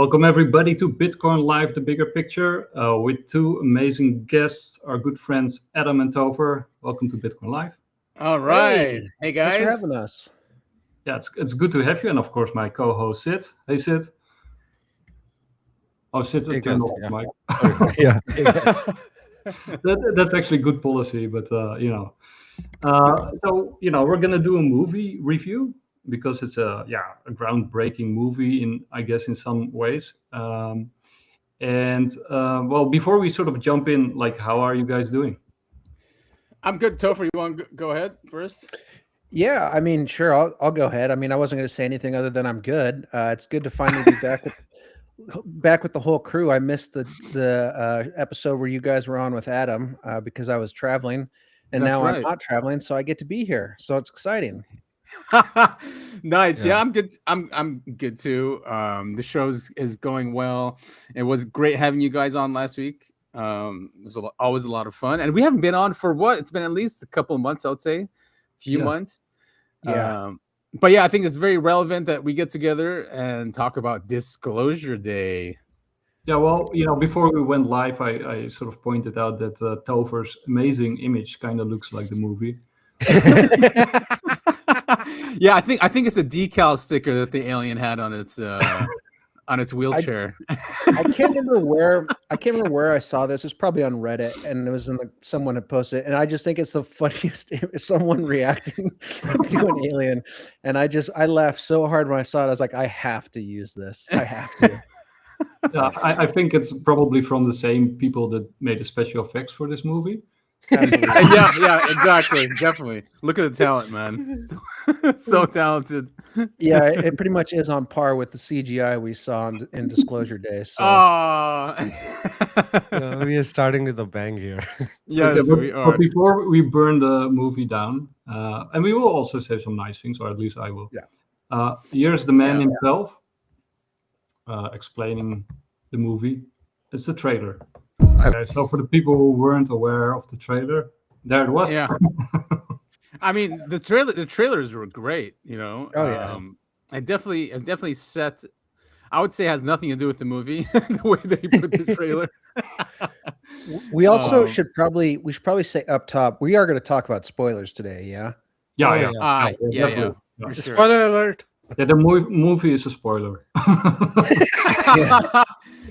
Welcome everybody to Bitcoin Live, the bigger picture, with two amazing guests, our good friends Adam and Topher. Welcome to Bitcoin Live. All right. Hey Thanks for guys. having us. Yeah, it's good to have you, and of course my co-host Sid. Hey Sid. Oh, Sid, Hey, turn guys, off the yeah. mic. Yeah. That's actually good policy, but so we're gonna do a movie review because it's a groundbreaking movie in some ways. Well, before we sort of jump in, like, how are you guys doing? I'm good. Topher, you want to go ahead first? Yeah, I mean, sure, I'll go ahead. I mean, I wasn't going to say anything other than I'm good. It's good to finally be back with the whole crew. I missed the episode where you guys were on with Adam because I was traveling, and That's now right. I'm not traveling, so I get to be here. So it's exciting. Nice. Yeah. Yeah. I'm good. I'm good too. The show is going well. It was great having you guys on last week. It was always a lot of fun, and we haven't been on for what? It's been at least a couple of months, I would say, few Yeah. months. Yeah. But yeah, I think it's very relevant that we get together and talk about Disclosure Day. Yeah, well, before we went live, I sort of pointed out that Topher's amazing image kind of looks like the movie. Yeah, I think it's a decal sticker that the alien had on its wheelchair. I can't remember where I saw this. It's probably on Reddit, and it was someone had posted it, and I just think it's the funniest. Someone reacting to an alien, and I laughed so hard when I saw it. I was like, I have to use this. I have to. I think it's probably from the same people that made the special effects for this movie. Absolutely. yeah, exactly, definitely. Look at the talent, man. So talented. Yeah, it pretty much is on par with the CGI we saw in Disclosure Day. So We are starting with a bang here. Yes, Okay, we but are. before we burn the movie down, and we will also say some nice things, or at least I will. Yeah. Here's the man himself explaining the movie. It's the trailer. Okay, so for the people who weren't aware of the trailer, there it was. Yeah. I mean, the trailers were great. Oh, yeah. It definitely set. I would say it has nothing to do with the movie. The way they put the trailer. We also should probably say up top, we are going to talk about spoilers today. Yeah. Yeah. Yeah. Yeah. For sure. Spoiler alert! Yeah, the movie is a spoiler.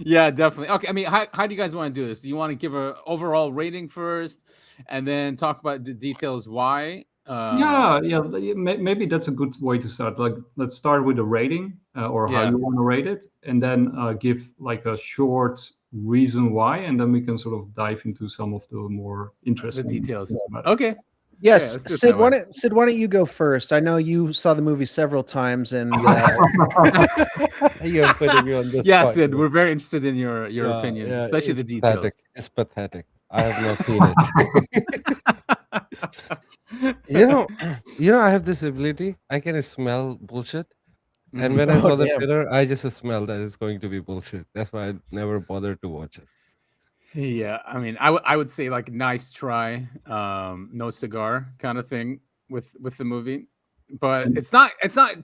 Yeah, definitely. Okay, I mean, how do you guys want to do this? Do you want to give an overall rating first, and then talk about the details why? Maybe that's a good way to start. Like, let's start with a rating or how Yeah. you want to rate it, and then give like a short reason why, and then we can sort of dive into some of the more The interesting details. about it. Okay. Yes, let's do it Sid. that way. Why don't you go first? I know you saw the movie several times, and You're putting me on this. Yeah, spot, Sid, you know. we're very interested in your Yeah, opinion, yeah, especially it's the details. pathetic. It's pathetic. I have not seen it. I have this ability. I can smell bullshit. And when I Oh, saw the damn. trailer, I just smelled that it's going to be bullshit. That's why I never bothered to watch it. Yeah, I mean, I would say like nice try, no cigar kind of thing with the movie, but it's not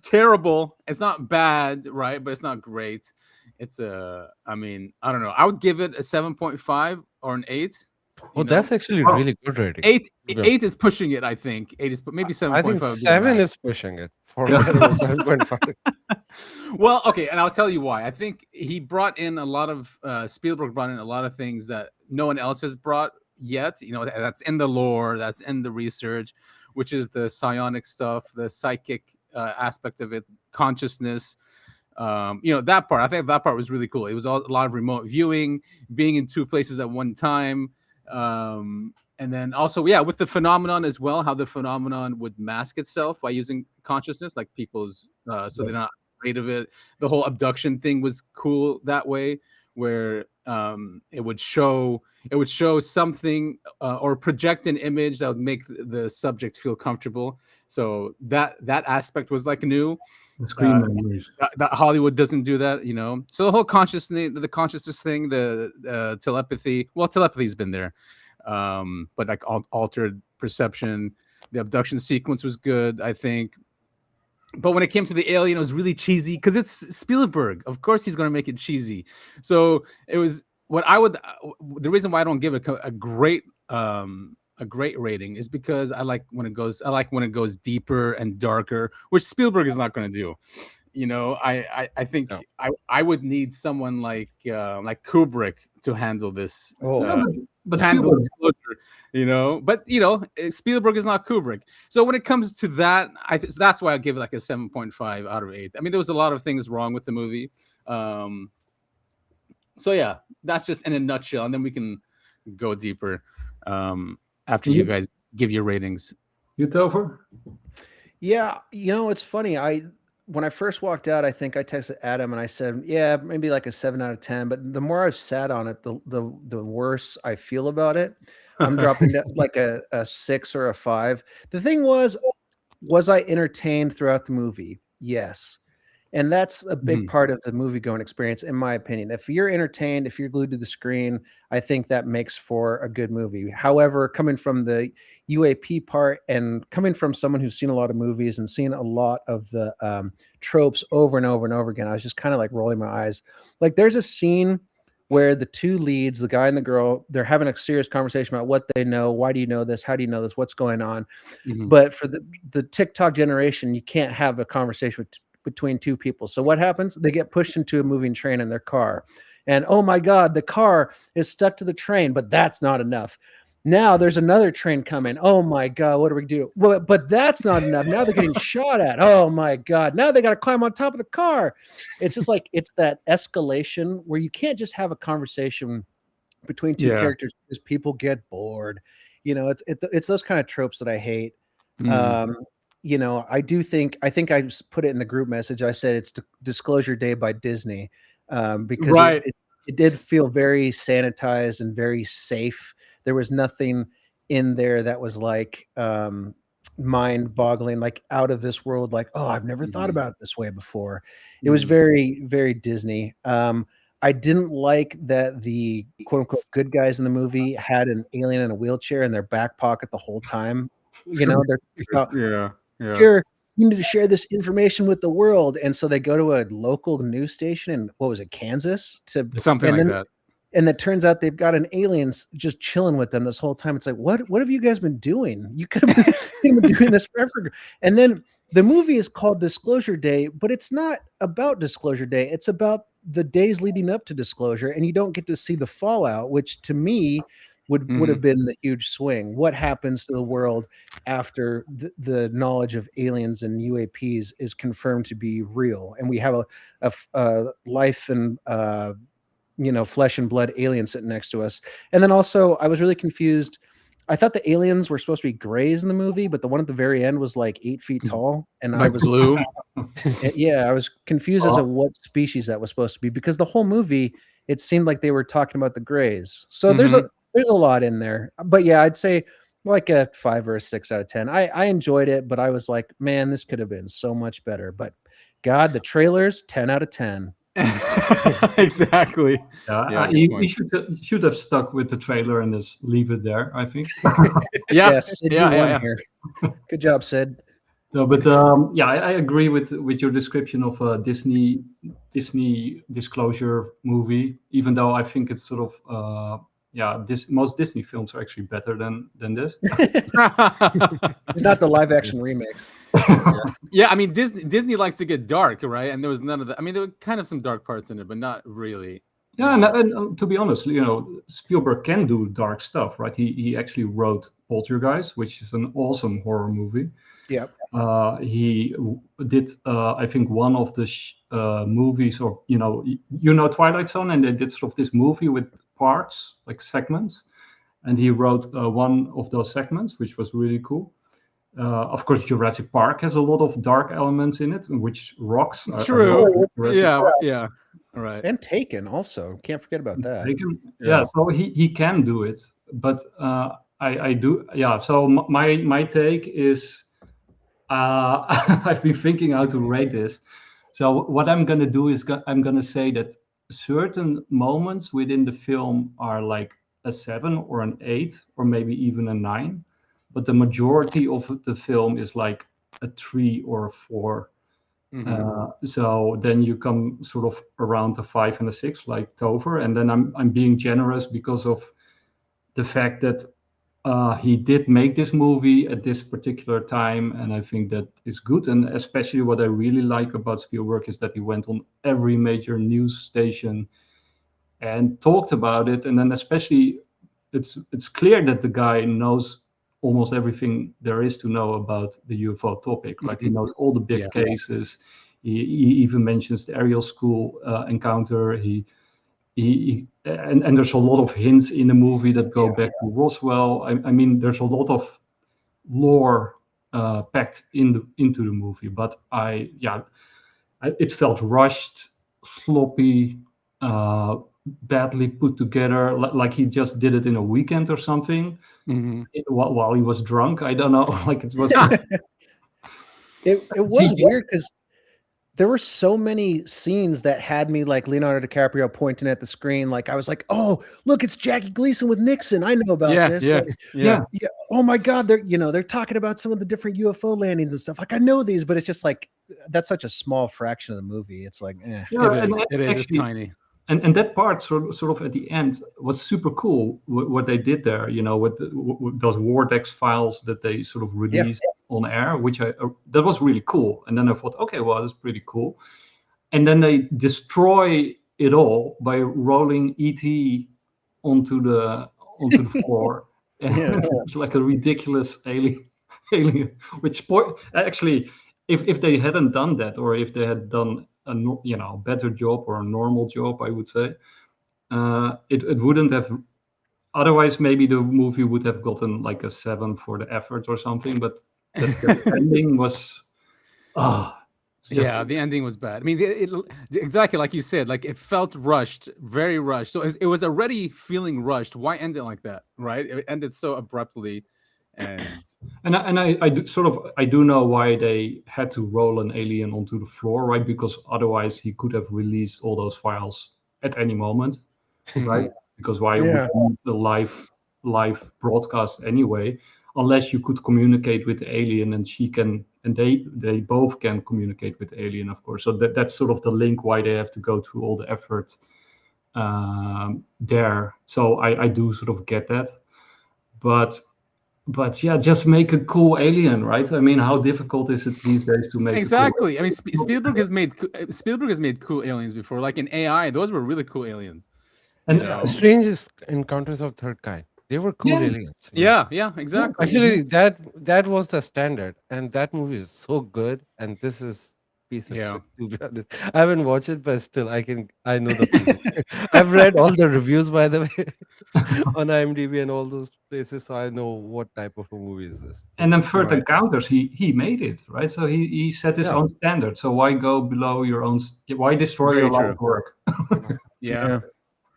terrible. It's not bad, right? But it's not great. I mean, I don't know. I would give it a 7.5 or an 8. Oh, that's actually Oh. really good rating. 8 is pushing it. I think 8 is maybe 7.5. I think would be 7 max. is pushing it. For me, it was 7.5. Well, okay, and I'll tell you why. I think he brought in a lot of Spielberg brought in a lot of things that no one else has brought yet. That's in the lore, that's in the research, which is the psionic stuff, the psychic aspect of it, consciousness. That part. I think that part was really cool. It was a lot of remote viewing, being in two places at one time. And then also, with the phenomenon as well, how the phenomenon would mask itself by using consciousness, like people's, so they're not afraid of it. The whole abduction thing was cool that way, where it would show something or project an image that would make the subject feel comfortable. So that aspect was like new. The screen memories. That Hollywood doesn't do that, So the whole consciousness thing, the telepathy. Well, telepathy's been there, but like altered perception. The abduction sequence was good, I think. But when it came to the Alien, it was really cheesy because it's Spielberg. Of course, he's going to make it cheesy. So it was what I would. The reason why I don't give it a great rating is because I like when it goes. I like when it goes deeper and darker, which Spielberg is not going to do. You know, I think No. I would need someone like Kubrick to handle this. Oh. Yeah, but Handle Spielberg, disclosure, you know. But you know, Spielberg is not Kubrick. So when it comes to that, that's why I give it like a 7.5 out of 8. I mean, there was a lot of things wrong with the movie. So yeah, that's just in a nutshell, and then we can go deeper after you guys give your ratings. you Topher? Yeah, it's funny. When I first walked out, I think I texted Adam and I said, yeah, maybe like a 7 out of 10. But the more I've sat on it, the worse I feel about it. I'm dropping to like a 6 or a 5. The thing was I entertained throughout the movie? Yes. And that's a big part of the movie going experience, in my opinion. If you're entertained, if you're glued to the screen, I think that makes for a good movie. However, coming from the UAP part and coming from someone who's seen a lot of movies and seen a lot of the tropes over and over and over again, I was just kind of like rolling my eyes. Like there's a scene where the two leads, the guy and the girl, they're having a serious conversation about what they know. Why do you know this? How do you know this? What's going on? But for the TikTok generation, you can't have a conversation between two people. So what happens? They get pushed into a moving train in their car. And oh my God, the car is stuck to the train, but that's not enough. Now there's another train coming. Oh my God, what do we do? Well, but that's not enough. Now they're getting shot at. Oh my God. Now they got to climb on top of the car. It's just like, it's that escalation where you can't just have a conversation between two characters because people get bored. It's those kind of tropes that I hate. I think I put it in the group message. I said it's Disclosure Day by Disney, because it did feel very sanitized and very safe. There was nothing in there that was like mind-boggling, like out of this world, like, oh, I've never thought about it this way before. It was very, very Disney. I didn't like that the quote-unquote good guys in the movie had an alien in a wheelchair in their back pocket the whole time. They're sure, you need to share this information with the world. And so they go to a local news station in, what was it, Kansas? Something like that. And it turns out they've got an alien just chilling with them this whole time. It's like, what have you guys been doing? You could have been doing this forever. And then the movie is called Disclosure Day, but it's not about Disclosure Day. It's about the days leading up to disclosure. And you don't get to see the fallout, which to me would have been the huge swing. What happens to the world after the knowledge of aliens and UAPs is confirmed to be real, and we have a life and flesh and blood alien sitting next to us? And then also, I was really confused. I thought the aliens were supposed to be grays in the movie, but the one at the very end was like 8 feet tall, and I was blue. Yeah, I was confused as to what species that was supposed to be, because the whole movie it seemed like they were talking about the grays. So there's a lot in there. But yeah, I'd say like a 5 or a 6 out of 10. I enjoyed it, but I was like, man, this could have been so much better. But God, the trailers, 10 out of 10. Exactly. You should have stuck with the trailer and just leave it there, I think. Sid, here. Good job, Sid. No, but I agree with your description of a Disney disclosure movie. Even though I think it's sort of most Disney films are actually better than this. It's not the live action remakes. Yeah, I mean Disney likes to get dark, right? And there was none of that. I mean, there were kind of some dark parts in it, but not really. Yeah, and to be honest, Spielberg can do dark stuff, right? He actually wrote Poltergeist, which is an awesome horror movie. Yeah. He did, I think, one of the movies, or Twilight Zone, and they did sort of this movie with parts, like segments, and he wrote one of those segments, which was really cool. Of course, Jurassic Park has a lot of dark elements in it, which rocks. True. Yeah. All right. And Taken also. Can't forget about that. Taken, yeah. So he can do it, but I do. Yeah. So my take is, I've been thinking how to rate this. So what I'm gonna do is I'm gonna say that certain moments within the film are like a 7 or an 8 or maybe even a 9. But the majority of the film is like a 3 or a 4. So then you come sort of around a 5 and a 6, like Tover, and then I'm being generous because of the fact that he did make this movie at this particular time, and I think that is good. And especially what I really like about Spielberg is that he went on every major news station and talked about it. And then especially, it's clear that the guy knows almost everything there is to know about the UFO topic. Right, he knows all the big cases. He even mentions the Ariel School encounter. And there's a lot of hints in the movie that go back to Roswell. I mean, there's a lot of lore packed into the movie, but it felt rushed, sloppy, badly put together, like he just did it in a weekend or something while he was drunk. I don't know. Like it was. It was weird because there were so many scenes that had me like Leonardo DiCaprio pointing at the screen. Like I was like, oh, look, it's Jackie Gleason with Nixon. I know about this. Yeah. Oh my God. They're talking about some of the different UFO landings and stuff. Like I know these, but it's just like, that's such a small fraction of the movie. It's like, it is. It's tiny. And that part sort of at the end was super cool. What they did there, with those Vortex files that they sort of released on air, which that was really cool. And then I thought, okay, well, that's pretty cool. And then they destroy it all by rolling ET onto the floor. And it's like a ridiculous alien. Which actually, if they hadn't done that, or if they had done a better job or a normal job, I would say, it wouldn't have. Otherwise, maybe the movie would have gotten like a 7 for the effort or something. But the ending was, the ending was bad. I mean, exactly like you said, like it felt rushed, very rushed. So it was already feeling rushed. Why end it like that, right? It ended so abruptly. And I do know why they had to roll an alien onto the floor, right? Because otherwise he could have released all those files at any moment, right? Because why would you need a live broadcast anyway, unless you could communicate with the alien and they both can communicate with the alien, of course. So that's sort of the link why they have to go through all the effort there. So I do sort of get that, but yeah, just make a cool alien, right? I mean, how difficult is it these days to make? Exactly. I mean, Spielberg has made cool aliens before, like in AI. Those were really cool aliens. And Strange Encounters of Third Kind. They were cool aliens. Yeah, exactly. Actually, that was the standard, and that movie is so good. And this is piece of shit, to be honest. I haven't watched it, but still, I know the feeling. I've read all the reviews, by the way, on IMDb and all those places, so I know what type of a movie is this. And then Third Encounters, he made it, right? So he set his own standard. So why go below your own? Why destroy your own work? Yeah.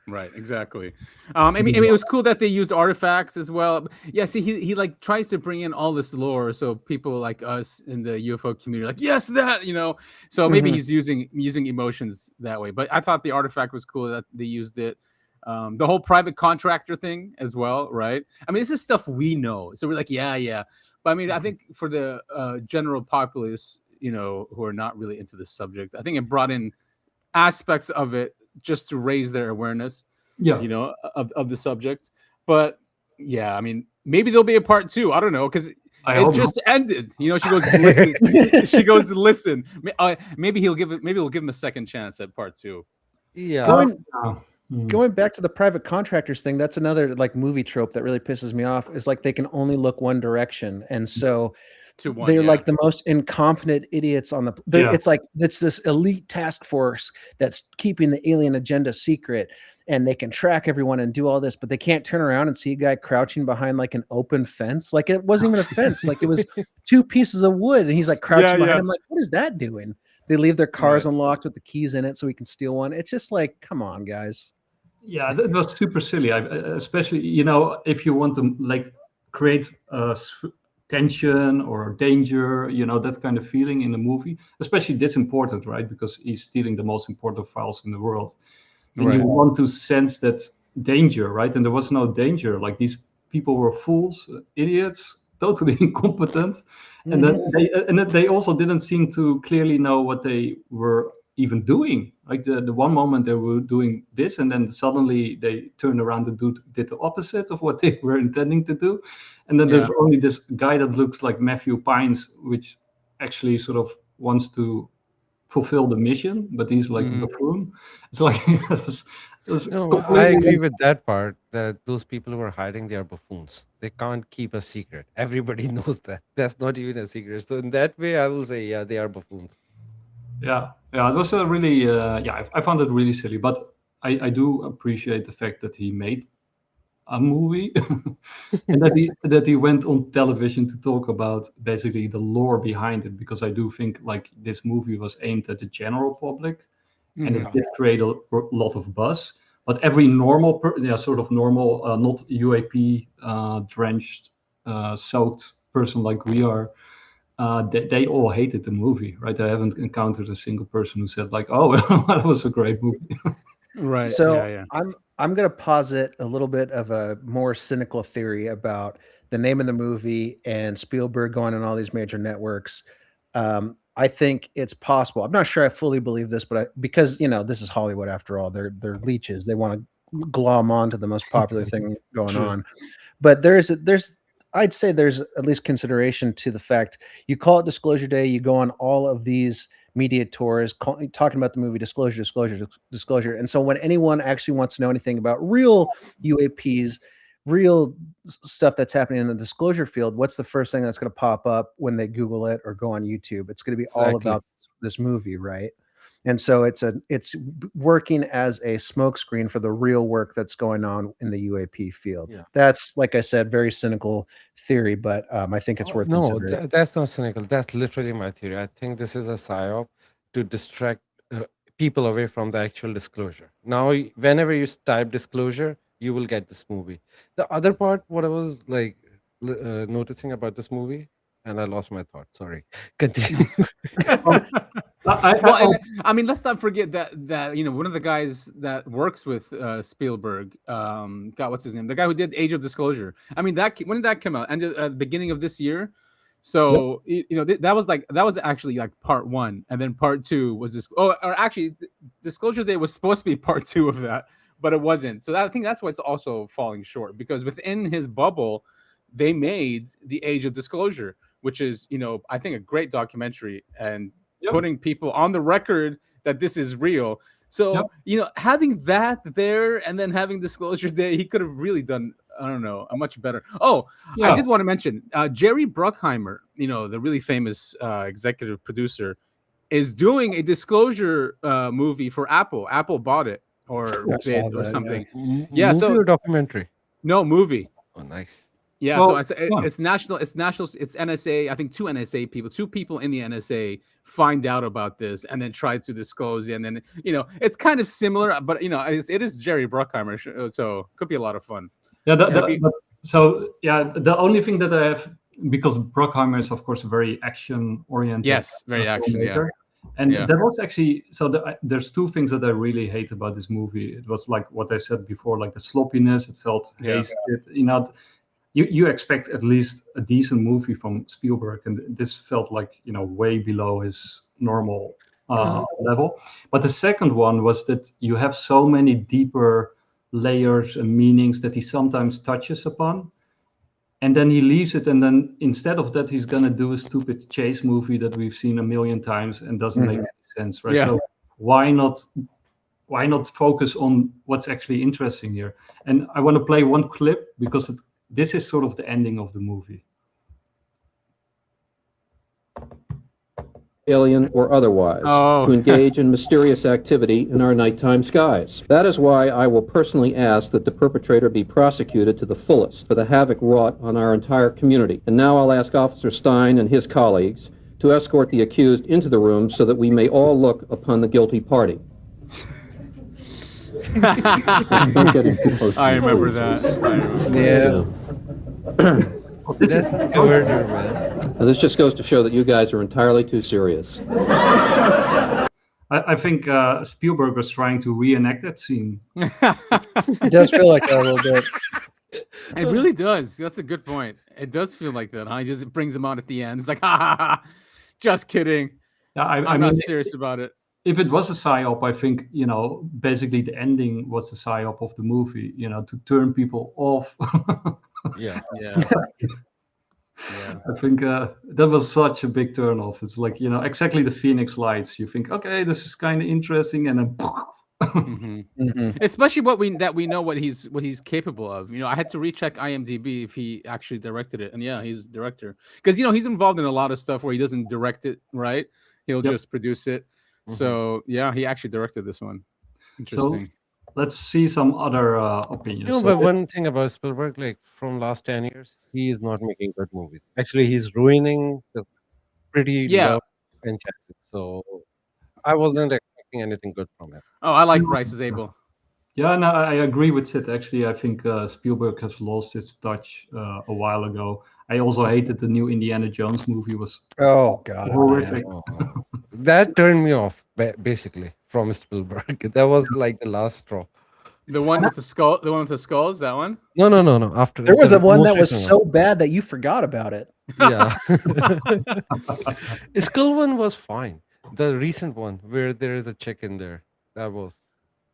Right, exactly. I mean, it was cool that they used artifacts as well. Yeah, see, he like tries to bring in all this lore, so people like us in the UFO community, like, yes, that, So maybe he's using emotions that way. But I thought the artifact was cool that they used it. The whole private contractor thing as well, right? I mean, this is stuff we know, so we're like, yeah. But I mean, I think for the general populace, who are not really into this subject, I think it brought in aspects of it just to raise their awareness, of the subject. But yeah, I mean, maybe there'll be a part 2. I don't know, because it just ended. She goes, listen. She goes, listen. Maybe we'll give him a second chance at part 2. Yeah. Going back to the private contractors thing, that's another like movie trope that really pisses me off. Is like they can only look one direction, and so they're like the most incompetent idiots on the. It's like it's this elite task force that's keeping the alien agenda secret, and they can track everyone and do all this, but they can't turn around and see a guy crouching behind like an open fence. Like it wasn't even a fence, like it was 2 pieces of wood, and he's like crouching behind him. Like, what is that doing? They leave their cars unlocked with the keys in it so we can steal one. It's just like, come on, guys. Yeah, that was super silly. Especially, if you want to like create tension or danger, that kind of feeling in the movie, especially this important, right? Because he's stealing the most important files in the world. And you want to sense that danger, right? And there was no danger. Like these people were fools, idiots, totally incompetent, and that they also didn't seem to clearly know what they were even doing. Like the one moment they were doing this, and then suddenly they turned around and did the opposite of what they were intending to do. And then there's only this guy that looks like Matthew Pines, which actually sort of wants to fulfill the mission, but he's like a buffoon. It's like it was No, I agree with that part, that those people who are hiding, they are buffoons. They can't keep a secret. Everybody knows that. That's not even a secret. So in that way, I will say, yeah, they are buffoons. Yeah, it was a really, I found it really silly, but I do appreciate the fact that he made a movie and that he went on television to talk about basically the lore behind it, because I do think like this movie was aimed at the general public, and it did create a lot of buzz. But every normal, sort of normal, not UAP drenched, soaked person like we are, they all hated the movie, right? I haven't encountered a single person who said like, "Oh, that was a great movie." Right. So I'm going to posit a little bit of a more cynical theory about the name of the movie and Spielberg going on all these major networks. I think it's possible. I'm not sure I fully believe this, but because this is Hollywood after all. They're leeches. They want to glom on to the most popular thing going on. But I'd say there's at least consideration to the fact you call it Disclosure Day. You go on all of these media tours talking about the movie disclosure. And so when anyone actually wants to know anything about real UAPs, real stuff that's happening in the disclosure field, what's the first thing that's going to pop up when they Google it or go on YouTube? It's going to be all about this movie, right? And so it's working as a smokescreen for the real work that's going on in the UAP field. Yeah. That's, like I said, very cynical theory, but I think it's worth considering. That's not cynical. That's literally my theory. I think this is a psyop to distract people away from the actual disclosure. Now, whenever you type disclosure, you will get this movie. The other part, what I was like noticing about this movie, and I lost my thought. Sorry. Continue. I mean, let's not forget that one of the guys that works with Spielberg, God, what's his name? The guy who did Age of Disclosure. I mean, when did that come out? And at the beginning of this year. So that was actually like part 1, and then part 2 was this. Oh, or actually, Disclosure Day was supposed to be part 2 of that, but it wasn't. So I think that's why it's also falling short, because within his bubble, they made the Age of Disclosure, which is I think a great documentary and putting people on the record that this is real. So having that there and then having Disclosure Day, he could have really done a much better. I did want to mention Jerry Bruckheimer, the really famous executive producer, is doing a disclosure movie for Apple. Apple bought it or bid or something. Movie or documentary? No, movie. Oh, nice. Yeah, well, so it's national. It's NSA. I think two people in the NSA find out about this and then try to disclose it. And then it's kind of similar, but it is Jerry Bruckheimer, so could be a lot of fun. Yeah, the only thing that I have, because Bruckheimer is of course very action oriented. Yes, very action. Yeah. And there was actually there's two things that I really hate about this movie. It was like what I said before, like the sloppiness. It felt hasted. You expect at least a decent movie from Spielberg, and this felt like way below his normal level. But the second one was that you have so many deeper layers and meanings that he sometimes touches upon, and then he leaves it, and then instead of that, he's gonna do a stupid chase movie that we've seen a million times and doesn't make any sense, right? So why not focus on what's actually interesting here? And I want to play one clip because this is sort of the ending of the movie. Alien or otherwise, to engage in mysterious activity in our nighttime skies. That is why I will personally ask that the perpetrator be prosecuted to the fullest for the havoc wrought on our entire community. And now I'll ask Officer Stein and his colleagues to escort the accused into the room so that we may all look upon the guilty party. I remember that. This just goes to show that you guys are entirely too serious. I think Spielberg was trying to reenact that scene. It does feel like that a little bit. It really does. That's a good point. It does feel like that, huh? It brings them out at the end. It's like, ha ha ha, just kidding. Yeah, I'm I not mean, serious about it. if it was a psyop, I think, basically the ending was the psyop of the movie, to turn people off. Yeah. Yeah. I think that was such a big turn off. It's like, exactly the Phoenix Lights. You think, okay, this is kind of interesting, and then Especially that we know what he's capable of. I had to recheck IMDb if he actually directed it, and yeah, he's director, because he's involved in a lot of stuff where he doesn't direct it, right? He'll just produce it. So yeah, he actually directed this one. Interesting. So let's see some other opinions. But one thing about Spielberg, like from last 10 years, he is not making good movies. Actually, he's ruining the pretty love and chances. So I wasn't expecting anything good from him. Oh, I like Bryce is Able. Yeah, no, I agree with Sid. Actually, I think Spielberg has lost his touch a while ago. I also hated the new Indiana Jones movie. Was horrific. That turned me off, basically, from Spielberg. That was like the last straw. The one with the skull, that one? No. After there was one that was so bad that you forgot about it. Yeah. Skull one was fine. The recent one where there is a chick in there, that was.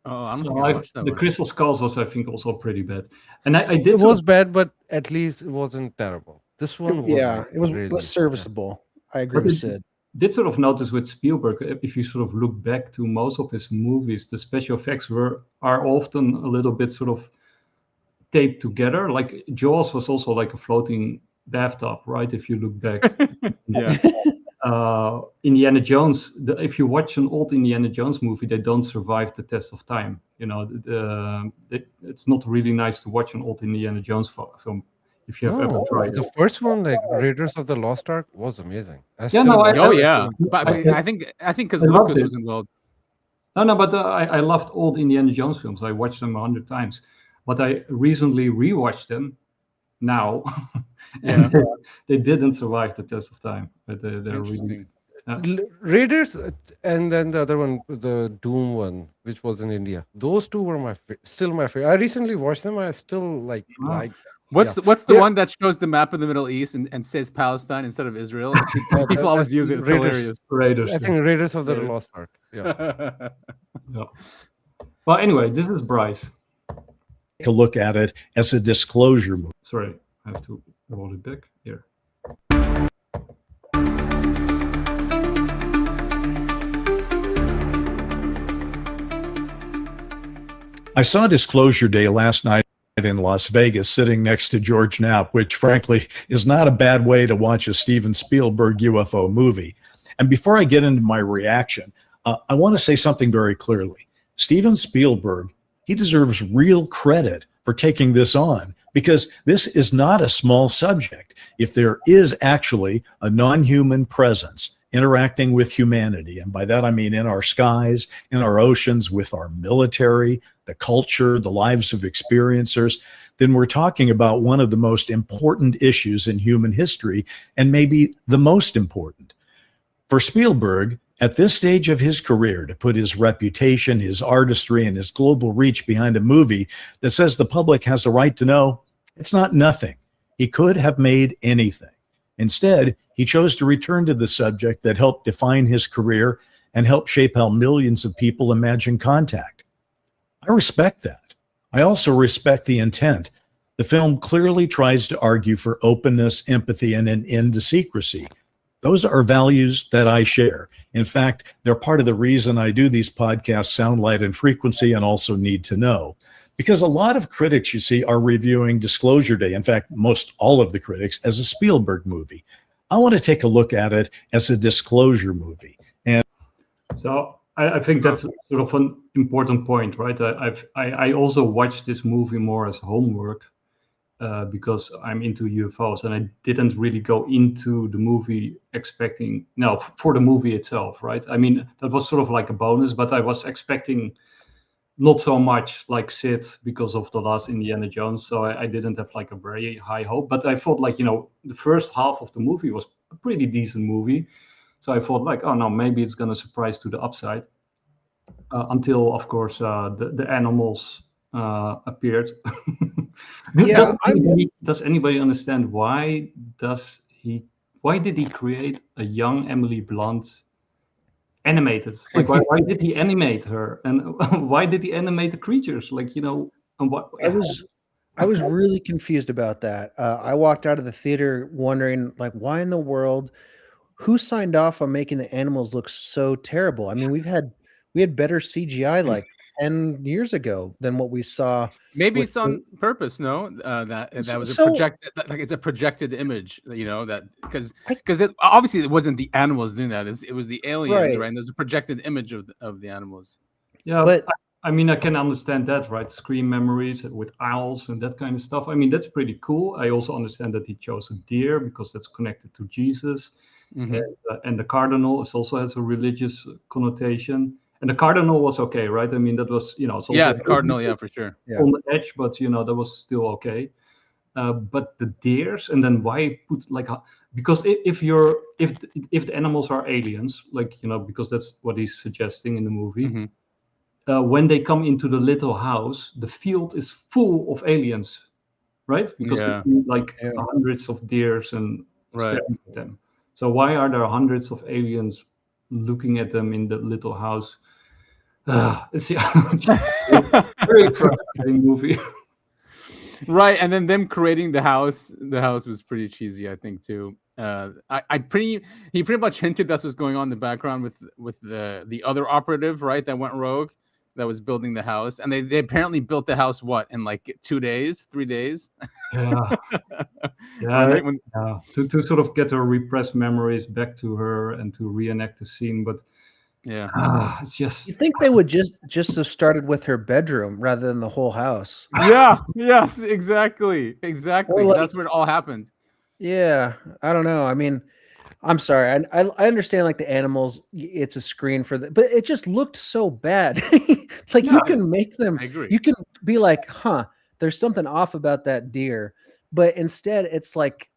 Oh, I don't think I watched that the one. Crystal Skulls was, I think, also pretty bad. And I did. It was bad, but at least it wasn't terrible. This one was it was really serviceable. I agree with Sid. Did sort of notice with Spielberg, if you sort of look back to most of his movies, the special effects are often a little bit sort of taped together. Like Jaws was also like a floating bathtub, right? If you look back. Yeah. Indiana Jones, if you watch an old Indiana Jones movie, they don't survive the test of time. It's not really nice to watch an old Indiana Jones film. If you have ever tried the first one, like Raiders of the Lost Ark, was amazing. But I think because Lucas was involved. No, but I loved old Indiana Jones films. I watched them 100 times, but I recently rewatched them now, and they didn't survive the test of time. But they're really Raiders, and then the other one, the Doom one, which was in India. Those two were still my favorite. I recently watched them. I still like. What's the one that shows the map of the Middle East and says Palestine instead of Israel? People always use it. It's hilarious. Raiders. I think Raiders of the Lost Ark. Yeah. Well, anyway, this is Bryce. Take a look at it as a disclosure movie. Sorry, I have to roll it back here. I saw Disclosure Day last night in Las Vegas, sitting next to George Knapp, which frankly is not a bad way to watch a Steven Spielberg UFO movie. And before I get into my reaction, I want to say something very clearly. Steven Spielberg, he deserves real credit for taking this on, because this is not a small subject. If there is actually a non-human presence interacting with humanity, and by that I mean in our skies, in our oceans, with our military, the culture, the lives of experiencers, then we're talking about one of the most important issues in human history, and maybe the most important. For Spielberg, at this stage of his career, to put his reputation, his artistry, and his global reach behind a movie that says the public has a right to know, it's not nothing. He could have made anything. Instead, he chose to return to the subject that helped define his career and help shape how millions of people imagine contact. I respect that. I also respect the intent. The film clearly tries to argue for openness, empathy, and an end to secrecy. Those are values that I share. In fact, they're part of the reason I do these podcasts, Sound, Light, and Frequency, and also Need to Know. Because a lot of critics, you see, are reviewing Disclosure Day, in fact, most all of the critics, as a Spielberg movie. I want to take a look at it as a disclosure movie. And so I think that's sort of an important point, right? I also watched this movie more as homework because I'm into UFOs, and I didn't really go into the movie expecting, for the movie itself, right? I mean, that was sort of like a bonus, but I was expecting not so much like Sid because of the last Indiana Jones. So I didn't have like a very high hope, but I thought like, the first half of the movie was a pretty decent movie. So I thought like, oh no, maybe it's going to surprise to the upside until of course the animals appeared. Yeah, does anybody understand why did he create a young Emily Blunt animated? Like, why did he animate her, and why did he animate the creatures? Like, and what? I was really confused about that. I walked out of the theater wondering, like, why in the world? Who signed off on making the animals look so terrible? I mean, we had better CGI like 10 years ago than what we saw. Maybe it's on purpose. No, that was a projected, like it's a projected image. That because obviously it wasn't the animals doing that. It was the aliens, right? And there's a projected image of the animals. Yeah, but I mean, I can understand that, right? Screen memories with owls and that kind of stuff. I mean, that's pretty cool. I also understand that he chose a deer because that's connected to Jesus. Mm-hmm. And the cardinal also has a religious connotation. And the cardinal was okay, right? I mean, that was, it's also the cardinal, for sure. On the edge, but, that was still okay. But the deers, and then why put because if the animals are aliens, because that's what he's suggesting in the movie, mm-hmm. When they come into the little house, the field is full of aliens, right? Because hundreds of deers and staring at them. So why are there hundreds of aliens looking at them in the little house? It's a very frustrating movie. Right, and then them creating the house was pretty cheesy, I think, too. He pretty much hinted that's what's going on in the background with the other operative, right, that went rogue, that was building the house, and they apparently built the house in like 2 days, 3 days. Yeah, right? To sort of get her repressed memories back to her and to reenact the scene, but it's just. You think they would just have started with her bedroom rather than the whole house? Yeah. Yes. Exactly. That's where it all happened. Yeah, I don't know. I mean, I'm sorry. I understand like the animals. It's a screen for but it just looked so bad. You can make them. I agree. You can be like, there's something off about that deer, but instead it's like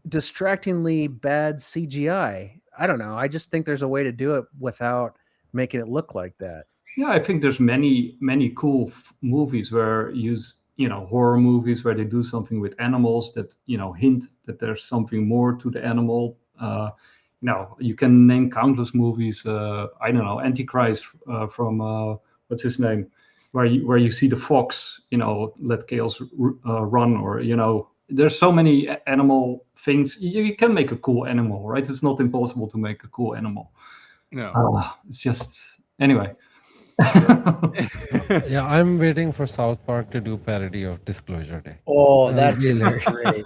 distractingly bad CGI. I don't know. I just think there's a way to do it without making it look like that. Yeah, I think there's many cool movies where horror movies where they do something with animals that hint that there's something more to the animal. You can name countless movies. I don't know, Antichrist from what's his name, where you see the fox, let chaos run, or there's so many animal things. You can make a cool animal, right? It's not impossible to make a cool animal. No, it's just anyway. Yeah, I'm waiting for South Park to do parody of Disclosure Day. Oh, that's great.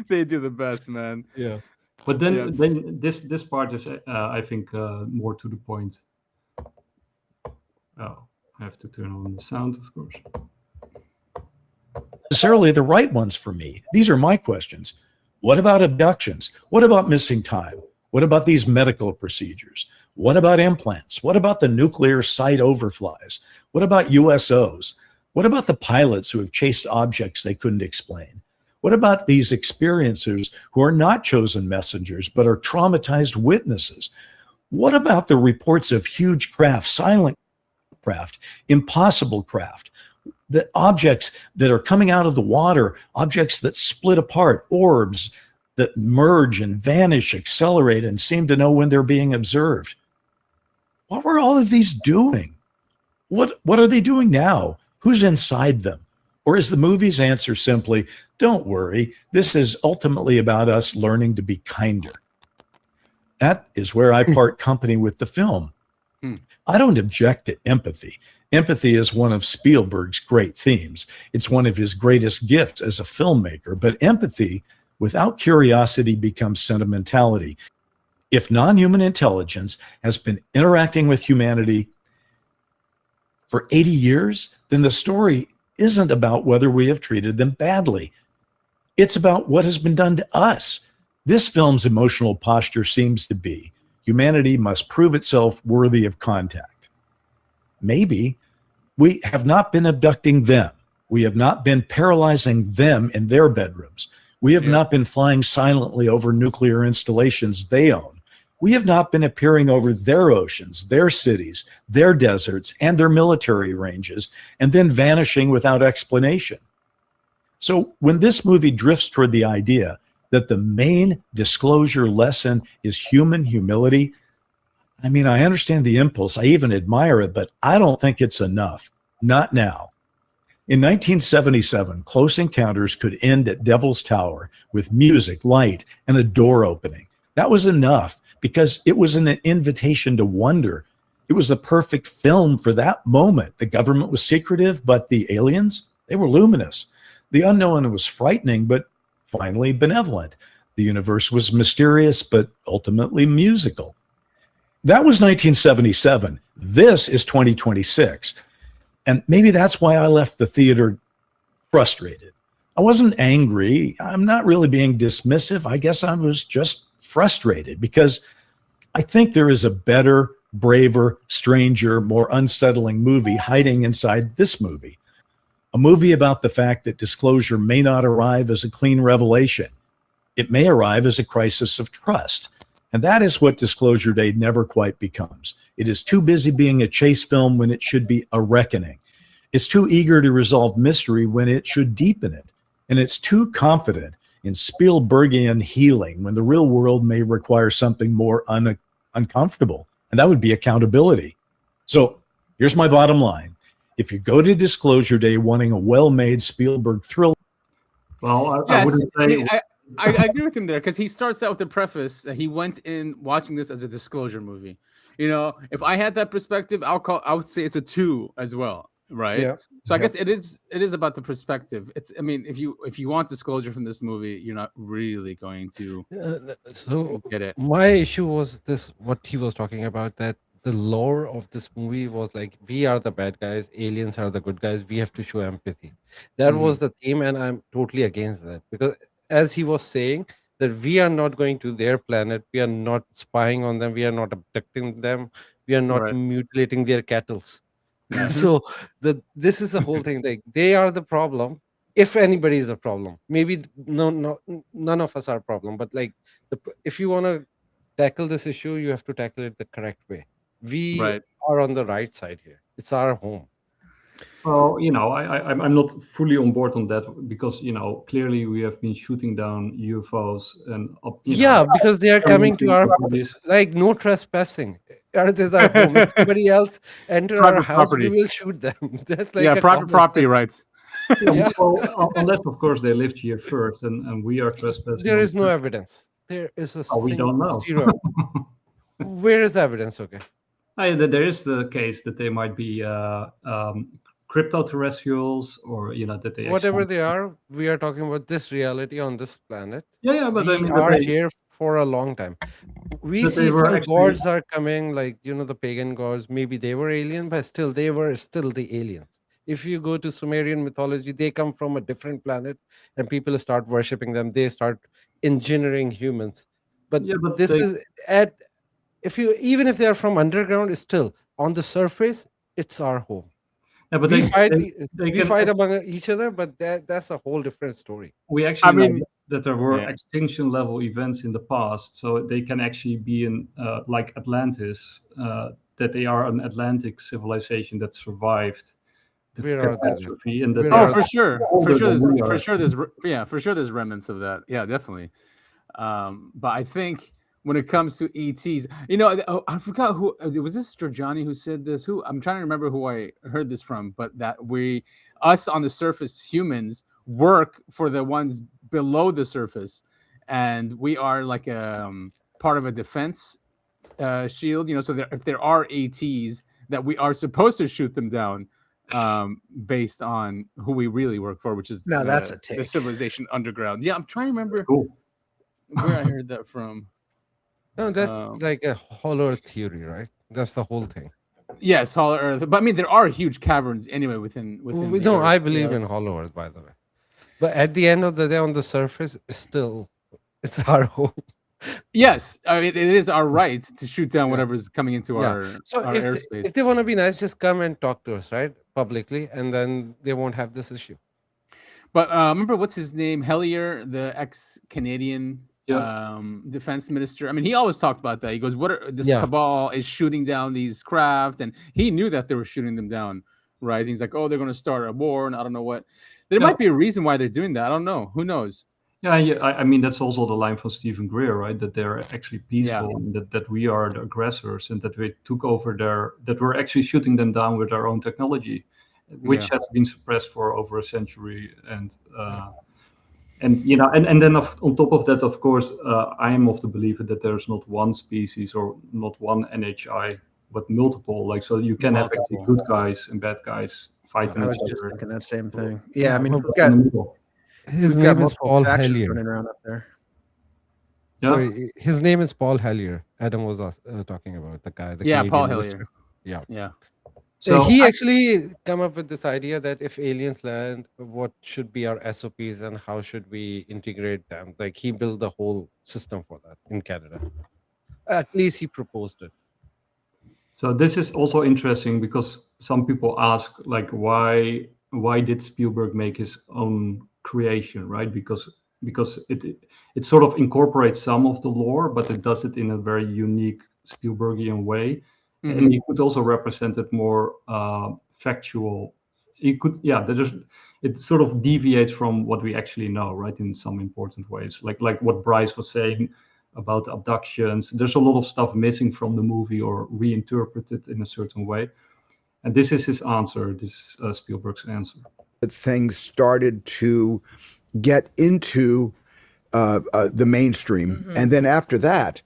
They do the best, man. Yeah, but then this part is I think more to the point. Oh, I have to turn on the sound, of course. Necessarily the right ones for me. These are my questions. What about abductions? What about missing time? What about these medical procedures? What about implants? What about the nuclear site overflies? What about USOs? What about the pilots who have chased objects they couldn't explain? What about these experiencers who are not chosen messengers but are traumatized witnesses? What about the reports of huge craft, silent craft, impossible craft? The objects that are coming out of the water, objects that split apart, orbs that merge and vanish, accelerate, and seem to know when they're being observed. What were all of these doing? What are they doing now? Who's inside them? Or is the movie's answer simply, don't worry, this is ultimately about us learning to be kinder? That is where I part company with the film. I don't object to empathy. Empathy is one of Spielberg's great themes. It's one of his greatest gifts as a filmmaker. But empathy without curiosity becomes sentimentality. If non-human intelligence has been interacting with humanity for 80 years, then the story isn't about whether we have treated them badly. It's about what has been done to us. This film's emotional posture seems to be, humanity must prove itself worthy of contact. Maybe we have not been abducting them. We have not been paralyzing them in their bedrooms. We have not been flying silently over nuclear installations they own. We have not been appearing over their oceans, their cities, their deserts, and their military ranges, and then vanishing without explanation. So when this movie drifts toward the idea that the main disclosure lesson is human humility, I mean, I understand the impulse. I even admire it, but I don't think it's enough. Not now. In 1977, Close Encounters could end at Devil's Tower with music, light, and a door opening. That was enough because it was an invitation to wonder. It was a perfect film for that moment. The government was secretive, but the aliens, they were luminous. The unknown was frightening, but finally benevolent. The universe was mysterious, but ultimately musical. That was 1977. This is 2026. And maybe that's why I left the theater frustrated. I wasn't angry. I'm not really being dismissive. I guess I was just frustrated because I think there is a better, braver, stranger, more unsettling movie hiding inside this movie. A movie about the fact that disclosure may not arrive as a clean revelation. It may arrive as a crisis of trust. And that is what Disclosure Day never quite becomes. It is too busy being a chase film when it should be a reckoning. It's too eager to resolve mystery when it should deepen it. And it's too confident in Spielbergian healing when the real world may require something more uncomfortable. And that would be accountability. So here's my bottom line. If you go to Disclosure Day wanting a well-made Spielberg thriller. Well, I wouldn't say... I agree with him there because he starts out with the preface that he went in watching this as a disclosure movie. You know, if I had that perspective, I would say it's a 2 as well, right? Yeah. So I guess it is about the perspective. I mean, if you want disclosure from this movie, you're not really going to get it. My issue was this: what he was talking about, that the lore of this movie was like, we are the bad guys, aliens are the good guys. We have to show empathy. That was the theme, and I'm totally against that because, as he was saying, that we are not going to their planet, we are not spying on them, we are not abducting them, we are not mutilating their cattle. So this is the whole thing. Like, they are the problem. If anybody is a problem, maybe none of us are a problem. But like, if you want to tackle this issue, you have to tackle it the correct way. We are on the right side here. It's our home. Well, you know, I'm not fully on board on that because, you know, clearly we have been shooting down UFOs and because they are coming to our, like, no trespassing. Earth is our home. If somebody else enter private our house, property. We will shoot them. That's like private property rights. Well, unless of course they lived here first, and we are trespassing. There is no evidence. There is a we don't know. Zero. Where is evidence? Okay. There is the case that they might be crypto-terrestrials, or that they whatever they are. We are talking about this reality on this planet. But we are here for a long time. We see some gods are coming, like the pagan gods. Maybe they were alien, but still they were still the aliens. If you go to Sumerian mythology, they come from a different planet, and people start worshipping them. They start engineering humans. But this is even if they are from underground, it's still on the surface. It's our home. Yeah, but we fight among each other, but that's a whole different story. We actually know that there were extinction level events in the past, so they can actually be in like Atlantis, that they are an Atlantic civilization that survived the catastrophe. And for sure there's remnants of that. Yeah, definitely. But I think when it comes to ETs, I forgot who was this. Giorgiani who said this. I'm trying to remember who I heard this from, but that us on the surface humans work for the ones below the surface, and we are like part of a defense shield. So if there are ETs, that we are supposed to shoot them down based on who we really work for, which is that's a take. The civilization underground. Yeah, I'm trying to remember where I heard that from. No, that's like a hollow earth theory, right? That's the whole thing. Yes, hollow earth. But I mean, there are huge caverns anyway within. No, I believe in hollow earth, by the way. But at the end of the day, on the surface, it's our home. Yes, I mean, it is our right to shoot down whatever's coming into our airspace. If they want to be nice, just come and talk to us, right, publicly, and then they won't have this issue. But remember, what's his name? Hellier, the ex-Canadian defense minister. I mean, he always talked about that. He goes, "What are this Yeah. cabal is shooting down these craft," and he knew that they were shooting them down, right? He's like, "Oh, they're going to start a war," and I don't know what. There might be a reason why they're doing that. I don't know. Who knows? Yeah, I mean that's also the line from Stephen Greer, right? That they're actually peaceful, and that we are the aggressors, and that we took over that we're actually shooting them down with our own technology, which has been suppressed for over a century. And and then on top of that, of course, I am of the belief that there's not one species or not one NHI, but multiple. Like, so you can have actually good guys and bad guys fighting each just other. thinking that same thing. Yeah, I mean, In the middle. His we've got name is multiple Paul factions Hellyer. running around up there. Yeah. Sorry, his name is Paul Hellyer. Adam was talking about the guy. Paul minister. Hellyer. Yeah. So he actually come up with this idea that if aliens land, what should be our SOPs and how should we integrate them? Like, he built the whole system for that in Canada. At least he proposed it. So this is also interesting because some people ask, like, why did Spielberg make his own creation, right? Because it sort of incorporates some of the lore, but it does it in a very unique Spielbergian way. And he could also represent it more factual. He could, it sort of deviates from what we actually know, right? In some important ways, like what Bryce was saying about abductions. There's a lot of stuff missing from the movie or reinterpreted in a certain way. And this is his answer. This is Spielberg's answer. Things started to get into the mainstream, and then after that,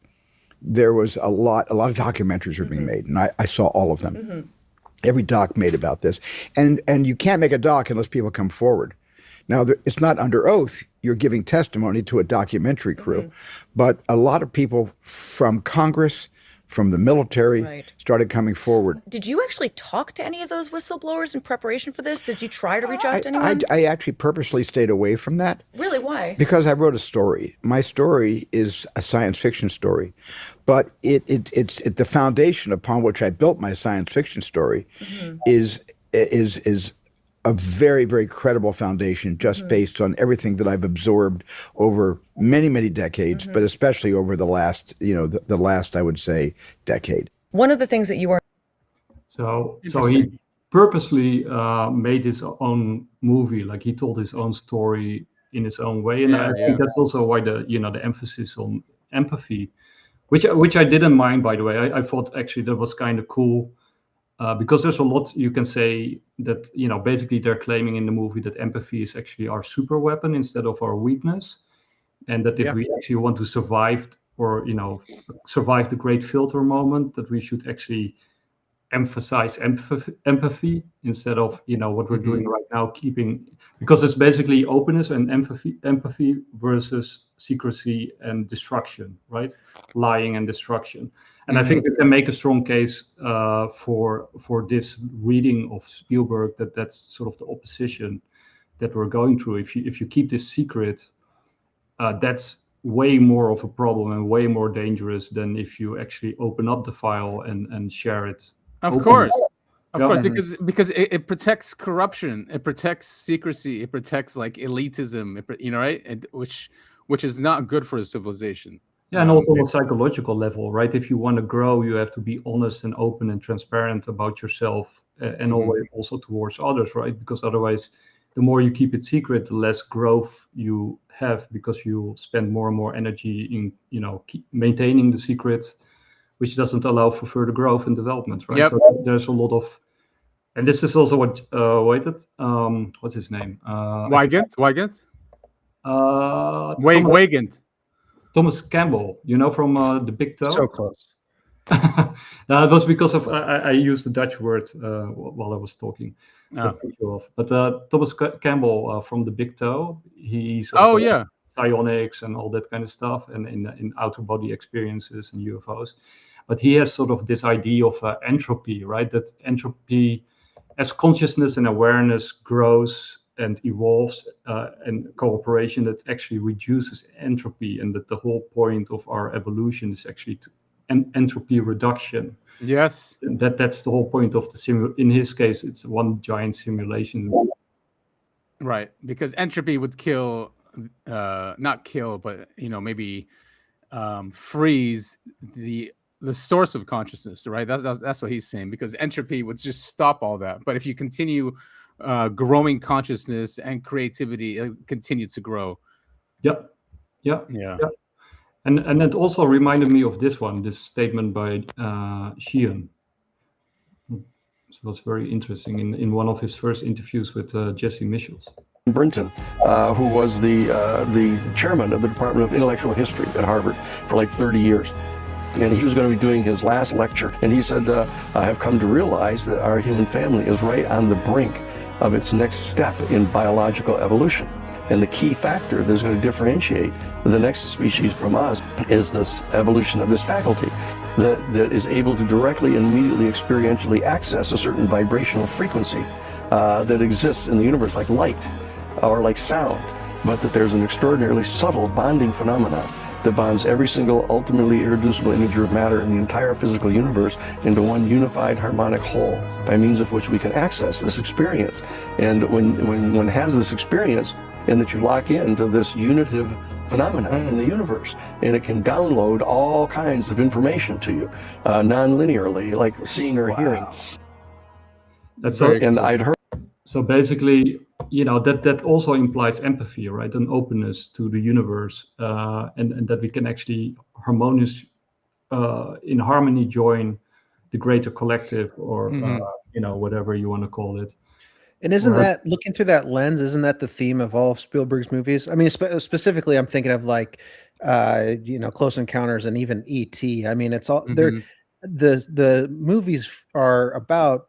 there was a lot of documentaries were being made, and I saw all of them. Every doc made about this, and you can't make a doc unless people come forward. Now, it's not under oath. You're giving testimony to a documentary crew, but a lot of people from Congress, from the military, started coming forward. Did you actually talk to any of those whistleblowers in preparation for this? Did you try to reach out to anyone? I actually purposely stayed away from that. Really? Why? Because I wrote a story. My story is a science fiction story, but it's the foundation upon which I built my science fiction story is a very, very credible foundation just based on everything that I've absorbed over many, many decades, but especially over the last, the last, I would say, decade. One of the things that you are... So he purposely made his own movie, like he told his own story in his own way. And I think that's also why the emphasis on empathy, which I didn't mind, by the way. I thought actually that was kind of cool. Because there's a lot you can say that, basically they're claiming in the movie that empathy is actually our super weapon instead of our weakness. And that if we actually want to survive or, survive the great filter moment, that we should actually emphasize empathy instead of, what we're doing right now, because it's basically openness and empathy versus secrecy and destruction, right? Lying and destruction. And I think we can make a strong case for this reading of Spielberg that's sort of the opposition that we're going through. If you keep this secret, that's way more of a problem and way more dangerous than if you actually open up the file and share it. Of course, because it protects corruption, it protects secrecy, it protects like elitism, right? Which is not good for a civilization. Yeah, and also on a psychological level, right? If you want to grow, you have to be honest and open and transparent about yourself, and always also towards others, right? Because otherwise, the more you keep it secret, the less growth you have, because you spend more and more energy in, maintaining the secret, which doesn't allow for further growth and development, right? So there's a lot of, and this is also what what's his name? Weigand. Thomas Campbell, from The Big Toe. So close. No, it was because of I used the Dutch word while I was talking. But Thomas Campbell from The Big Toe, he's also psionics and all that kind of stuff, and in outer body experiences and UFOs. But he has sort of this idea of entropy, right? That entropy, as consciousness and awareness grows and evolves, and cooperation, that actually reduces entropy, and that the whole point of our evolution is actually entropy reduction. Yes, that's the whole point of the in his case, it's one giant simulation. Right, because entropy would kill not kill, but maybe freeze the source of consciousness, right? That's what he's saying, because entropy would just stop all that. But if you continue growing consciousness and creativity, it'll continue to grow. Yeah. And it also reminded me of this statement by Sheehan. It was very interesting in one of his first interviews with Jesse Michels. Brinton, who was the chairman of the Department of Intellectual History at Harvard for like 30 years. And he was going to be doing his last lecture. And he said, I have come to realize that our human family is right on the brink of its next step in biological evolution. And the key factor that's going to differentiate the next species from us is this evolution of this faculty that is able to directly and immediately experientially access a certain vibrational frequency that exists in the universe, like light or like sound, but that there's an extraordinarily subtle bonding phenomenon that bonds every single ultimately irreducible integer of matter in the entire physical universe into one unified harmonic whole, by means of which we can access this experience. And when one has this experience, and that you lock into this unitive phenomenon in the universe, and it can download all kinds of information to you non-linearly, like seeing or hearing. That's so, and I'd heard. So basically, that also implies empathy, right? An openness to the universe, and that we can actually in harmony join the greater collective, or whatever you want to call it. And isn't that, looking through that lens, isn't that the theme of all of Spielberg's movies? I mean, specifically, I'm thinking of like, Close Encounters and even E.T. I mean, it's all the movies are about,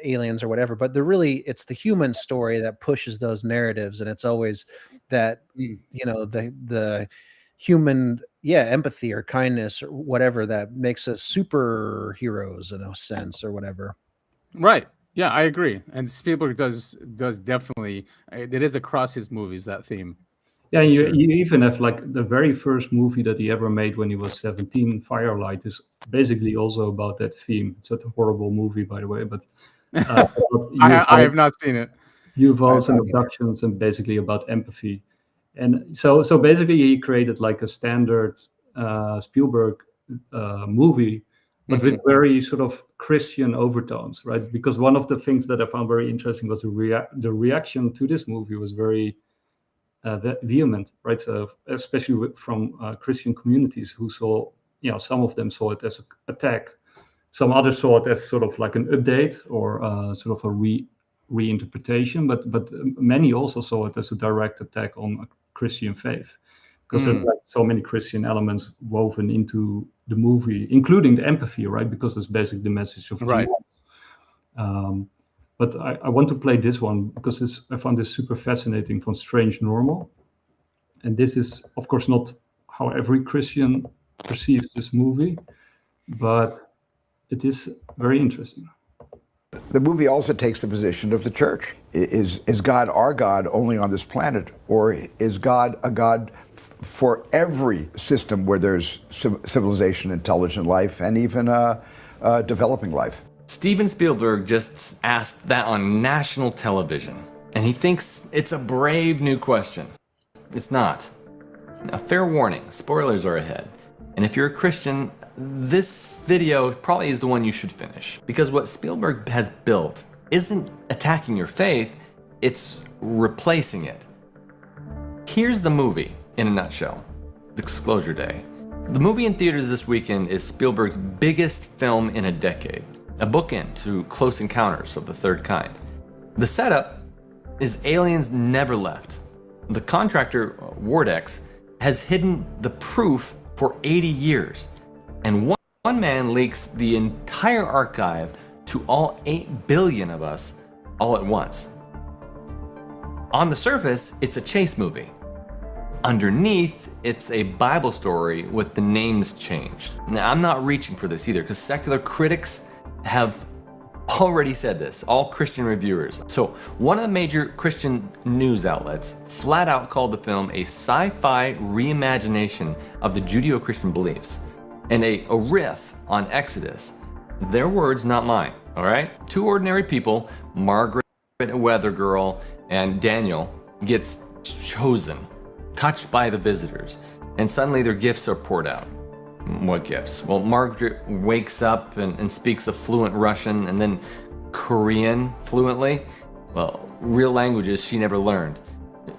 aliens or whatever, but it's the human story that pushes those narratives. And it's always that, the human, empathy or kindness or whatever that makes us superheroes in a sense, or whatever. Right. Yeah, I agree. And Spielberg does definitely, it is across his movies, that theme. Yeah, you even have like the very first movie that he ever made when he was 17, Firelight, is basically also about that theme. It's a horrible movie, by the way, but I have not seen it. UFOs and abductions, and basically about empathy. And so basically he created like a standard Spielberg movie, but with very sort of Christian overtones, right? Because one of the things that I found very interesting was the reaction to this movie was very vehement, right? So especially from Christian communities who saw, some of them saw it as an attack, some others saw it as sort of like an update or sort of a reinterpretation, but many also saw it as a direct attack on Christian faith, because there's like so many Christian elements woven into the movie, including the empathy, right? Because that's basically the message of right. But I want to play this one because I found this super fascinating, from Strange Normal. And this is, of course, not how every Christian perceives this movie, but it is very interesting. The movie also takes the position of the church. Is God our God only on this planet, or is God a God for every system where there's civilization, intelligent life, and even developing life? Steven Spielberg just asked that on national television, and he thinks it's a brave new question. It's not. A fair warning, spoilers are ahead. And if you're a Christian, this video probably is the one you should finish. Because what Spielberg has built isn't attacking your faith, it's replacing it. Here's the movie in a nutshell. Disclosure Day. The movie in theaters this weekend is Spielberg's biggest film in a decade, a bookend to Close Encounters of the Third Kind. The setup is aliens never left. The contractor, Wardex, has hidden the proof for 80 years. And one man leaks the entire archive to all 8 billion of us all at once. On the surface, it's a chase movie. Underneath, it's a Bible story with the names changed. Now, I'm not reaching for this either, because secular critics have already said this, all Christian reviewers. So one of the major Christian news outlets flat out called the film a sci-fi reimagination of the Judeo-Christian beliefs and a riff on Exodus. Their words, not mine, all right? Two ordinary people, Margaret, a weather girl, and Daniel, gets chosen, touched by the visitors, and suddenly their gifts are poured out. What gifts? Well, Margaret wakes up and speaks a fluent Russian and then Korean fluently. Well, real languages she never learned.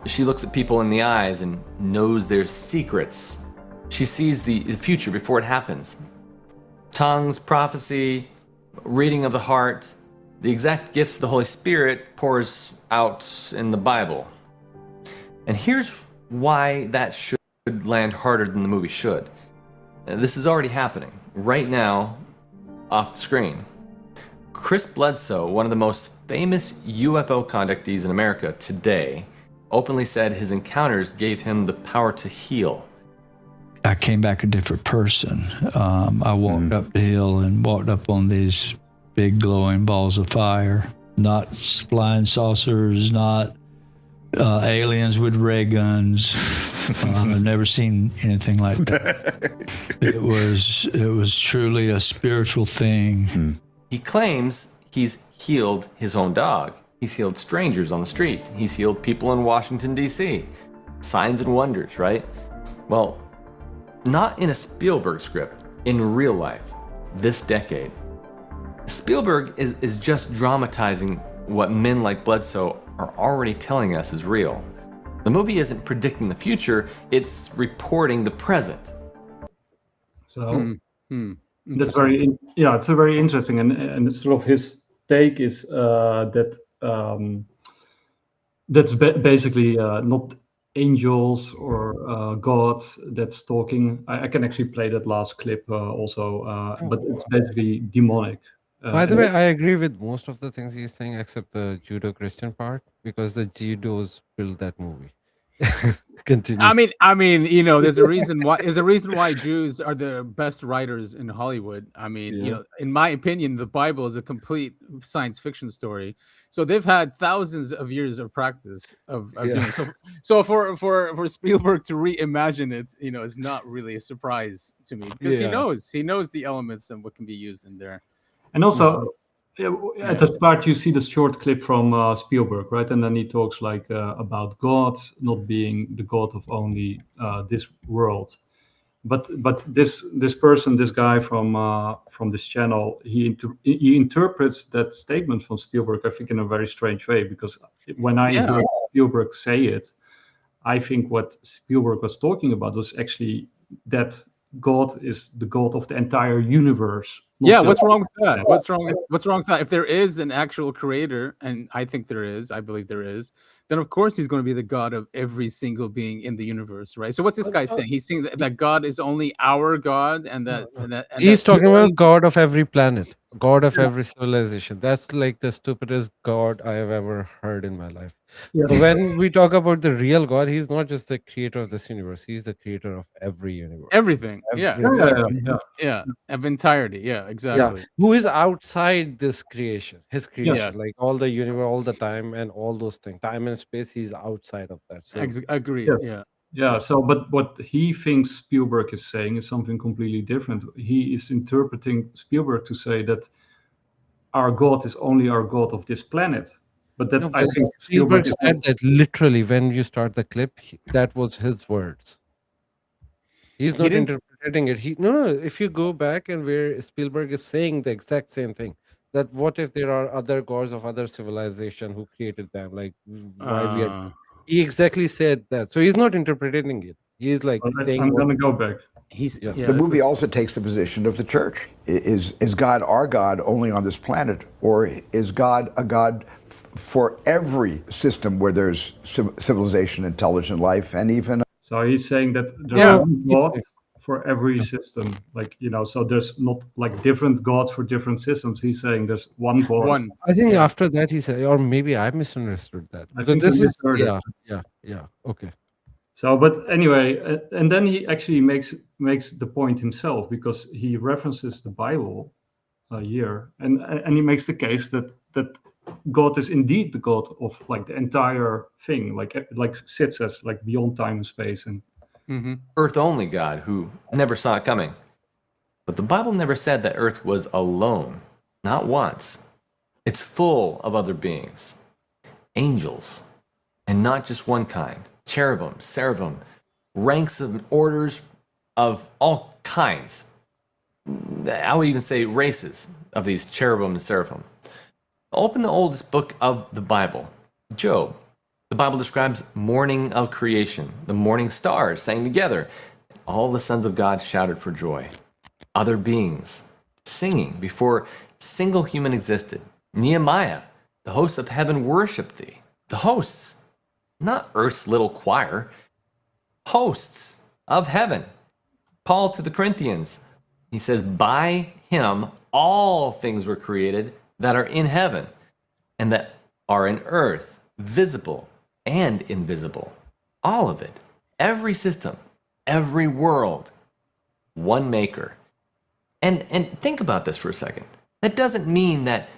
She looks at people in the eyes and knows their secrets. She sees the future before it happens. Tongues, prophecy, reading of the heart, the exact gifts of the Holy Spirit pours out in the Bible. And here's why that should land harder than the movie should. This is already happening right now off the screen. Chris Bledsoe, one of the most famous UFO conductees in America today, openly said his encounters gave him the power to heal. I came back a different person. I walked up the hill and walked up on these big glowing balls of fire, not flying saucers, not aliens with ray guns. I've never seen anything like that. It was truly a spiritual thing. He claims he's healed his own dog. He's healed strangers on the street. He's healed people in Washington, D.C. Signs and wonders, right? Well, not in a Spielberg script, in real life, this decade. Spielberg is just dramatizing what men like Bledsoe are already telling us is real. The movie isn't predicting the future, it's reporting the present. So that's it's a very interesting, and sort of his take is that that's basically not angels or gods that's talking. I can actually play that last clip also, but it's basically demonic. By the way, I agree with most of the things he's saying except the Judo-Christian part, because the Judos built that movie. Continue. I mean, you know, there's a reason why Jews are the best writers in Hollywood. I mean, you know, in my opinion, the Bible is a complete science fiction story. So they've had thousands of years of practice of doing it. So for Spielberg to reimagine it, you know, is not really a surprise to me, because he knows the elements and what can be used in there. And also, at the start, you see the short clip from Spielberg, right? And then he talks like about God not being the God of only this world, but this person, this guy from this channel, he interprets that statement from Spielberg, I think, in a very strange way. Because when I heard Spielberg say it, I think what Spielberg was talking about was actually that God is the God of the entire universe. Yeah, what's wrong with that? What's wrong with that? If there is an actual creator, and I think there is, I believe there is, then of course he's going to be the God of every single being in the universe, right? So what's this guy saying? He's saying that God is only our God, and he's talking about God of every planet, God of every civilization. That's like the stupidest God I have ever heard in my life. So when we talk about the real God, he's not just the creator of this universe, he's the creator of every universe. Everything. Exactly. Of entirety. Exactly. Who is outside this creation, his creation, like all the universe, all the time, and all those things, time and space, he's outside of that. So agreed. So but what he thinks Spielberg is saying is something completely different. He is interpreting Spielberg to say that our God is only our God of this planet. But that's, I think Spielberg said that literally when you start the clip, that was his words. He's not interpreting it. If you go back and where Spielberg is saying the exact same thing, that what if there are other gods of other civilization who created them? Like why he exactly said that. So he's not interpreting it. He's like saying, I'm gonna go back. The movie also takes the position of the church. Is God our God only on this planet, or is God a God for every system where there's civilization, intelligent life, and even? So he's saying that there's one God for every system, like, you know. So there's not like different gods for different systems. He's saying there's one God. I think after that he said, or maybe I misunderstood that. Because this is okay. So, but anyway, and then he actually makes the point himself, because he references the Bible here, and he makes the case that God is indeed the God of like the entire thing, like Sid says, like beyond time and space, and Earth only God who never saw it coming. But the Bible never said that Earth was alone, not once. It's full of other beings, angels, and not just one kind. cherubim, seraphim, ranks of orders of all kinds. I would even say races of these cherubim and seraphim. Open the oldest book of the Bible, Job. The Bible describes morning of creation. The morning stars sang together. All the sons of God shouted for joy. Other beings singing before single human existed. Nehemiah, the hosts of heaven worshiped thee. The hosts, not earth's little choir, hosts of heaven. Paul to the Corinthians, he says, by him all things were created that are in heaven and that are in earth, visible and invisible. All of it, every system, every world, one maker. And think about this for a second. That doesn't mean that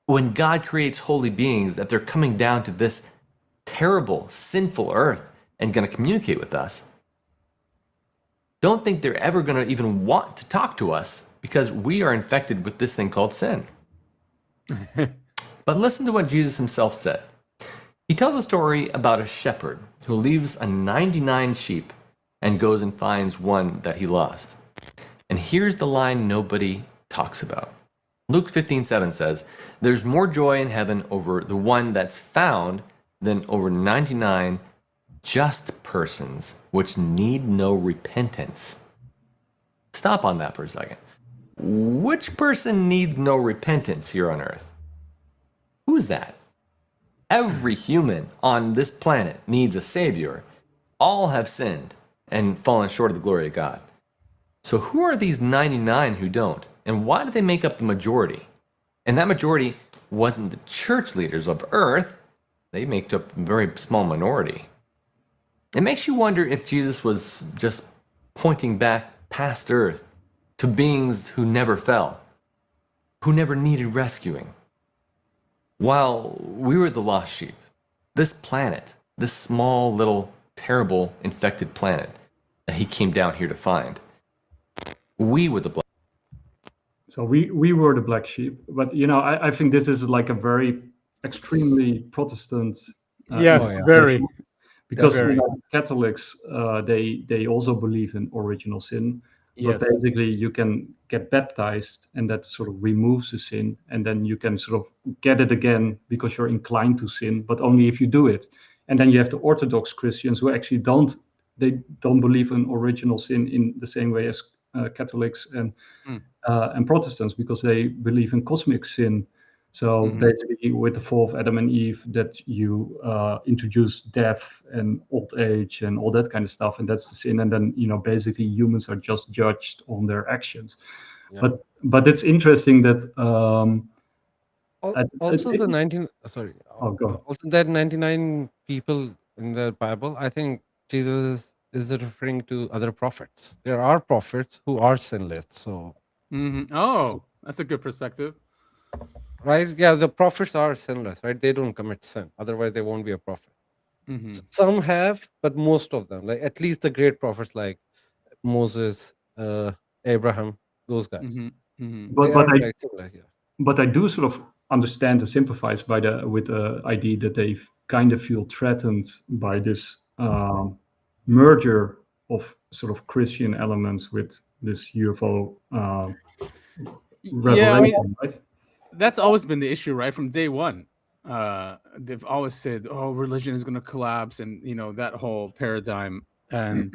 when God creates holy beings that they're coming down to this terrible, sinful earth and going to communicate with us. Don't think they're ever going to even want to talk to us because we are infected with this thing called sin. But listen to what Jesus himself said. He tells a story about a shepherd who leaves a 99 sheep and goes and finds one that he lost. And here's the line nobody talks about. Luke 15:7 says, there's more joy in heaven over the one that's found than over 99 just persons which need no repentance. Stop on that for a second. Which person needs no repentance here on earth? Who's that? Every human on this planet needs a savior. All have sinned and fallen short of the glory of God. So who are these 99 who don't? And why do they make up the majority? And that majority wasn't the church leaders of earth. They make up a very small minority. It makes you wonder if Jesus was just pointing back past earth to beings who never fell, who never needed rescuing. While we were the lost sheep, this planet, this small, little, terrible, infected planet that he came down here to find, we were the black. So we were the black sheep. But, you know, I think this is like a very extremely Protestant. Yes, very. Because very. You know, Catholics, they also believe in original sin. Yes. But basically, you can get baptized, and that sort of removes the sin, and then you can sort of get it again because you're inclined to sin, but only if you do it. And then you have the Orthodox Christians who actually don't believe in original sin in the same way as Catholics and Protestants, because they believe in cosmic sin. So basically, with the fall of Adam and Eve, that you introduce death and old age and all that kind of stuff, and that's the sin. And then, you know, basically humans are just judged on their actions. Yeah. But it's interesting that also the 19 sorry go. also that 99 people in the Bible, I think Jesus is referring to other prophets. There are prophets who are sinless. So Oh, that's a good perspective. right, yeah, the prophets are sinless, right? They don't commit sin, otherwise they won't be a prophet. Some have, but most of them, like at least the great prophets like Moses, Abraham, those guys. But I do sort of understand and sympathize with the idea that they kind of feel threatened by this merger of sort of Christian elements with this UFO revelation, Yeah, I mean, right? that's always been the issue, right? From day one. They've always said, oh, religion is going to collapse, and, you know, that whole paradigm. And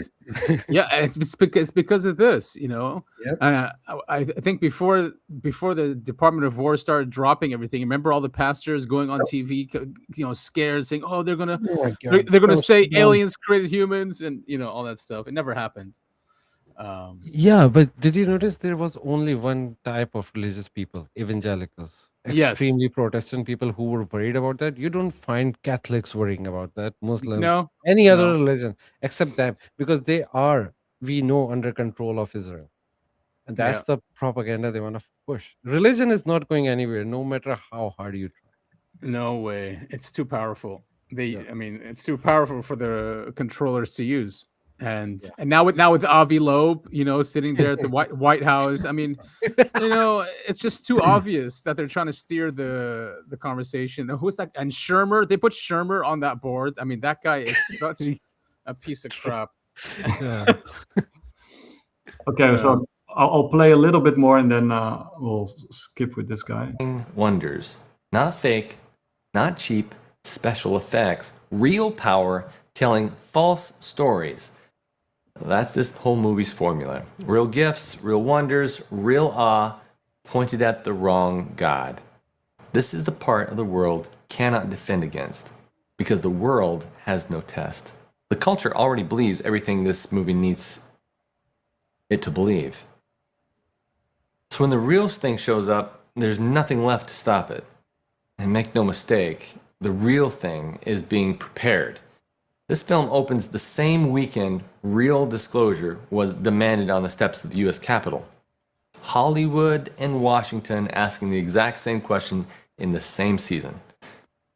yeah, it's because of this, you know. I think before the Department of War started dropping everything, remember all the pastors going on TV, you know, scared, saying, oh, they're gonna say aliens created humans, and, you know, all that stuff. It never happened. Yeah, but did you notice there was only one type of religious people, evangelicals, extremely Protestant people who were worried about that? You don't find Catholics worrying about that, Muslims, any other religion except them, because they are, we know, under control of Israel. And that's the propaganda they want to push. Religion is not going anywhere, no matter how hard you try. No way. It's too powerful. I mean, it's too powerful for the controllers to use. And now with Avi Loeb, sitting there at the White House. I mean, it's just too obvious that they're trying to steer the conversation. Who's that? And Shermer, they put Shermer on that board. I mean, that guy is such a piece of crap. Okay, so I'll play a little bit more and then we'll skip with this guy. Wonders, not fake, not cheap, special effects, real power, telling false stories. That's this whole movie's formula. Real gifts, real wonders, real awe, pointed at the wrong God. This is the part of the world cannot defend against, because the world has no test. The culture already believes everything this movie needs it to believe. So when the real thing shows up, there's nothing left to stop it. And make no mistake, the real thing is being prepared. This film opens the same weekend real disclosure was demanded on the steps of the U.S. Capitol. Hollywood and Washington asking the exact same question in the same season.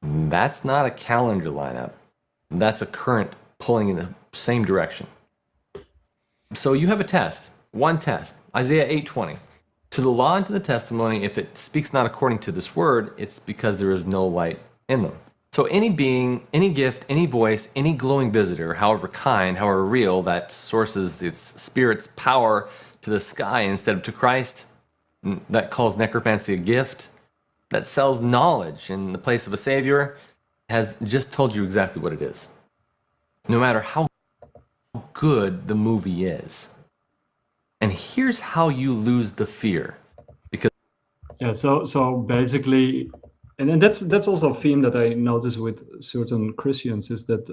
That's not a calendar lineup. That's a current pulling in the same direction. So you have a test, one test, Isaiah 8:20. To the law and to the testimony, if it speaks not according to this word, it's because there is no light in them. So any being, any gift, any voice, any glowing visitor, however kind, however real, that sources its spirit's power to the sky instead of to Christ, that calls necromancy a gift, that sells knowledge in the place of a savior, has just told you exactly what it is. No matter how good the movie is. And here's how you lose the fear. Because so basically, and that's also a theme that I notice with certain Christians, is that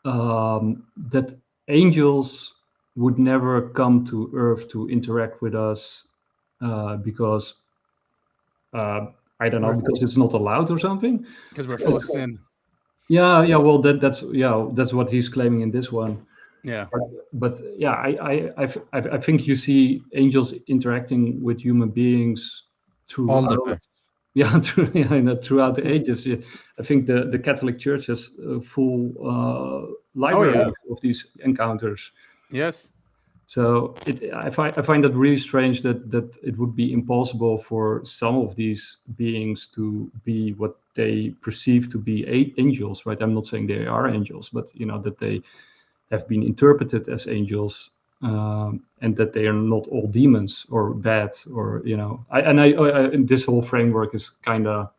that angels would never come to earth to interact with us because I don't know, because it's not allowed or something. Because we're full of sin. Yeah. Well, that's what he's claiming in this one. Yeah. But yeah, I think you see angels interacting with human beings through all the time. Yeah, throughout the ages. Yeah. I think the Catholic Church has a full library of these encounters. Yes. So I find that really strange that it would be impossible for some of these beings to be what they perceive to be angels, right? I'm not saying they are angels, but that they have been interpreted as angels, and that they are not all demons or bad, or and this whole framework is kind of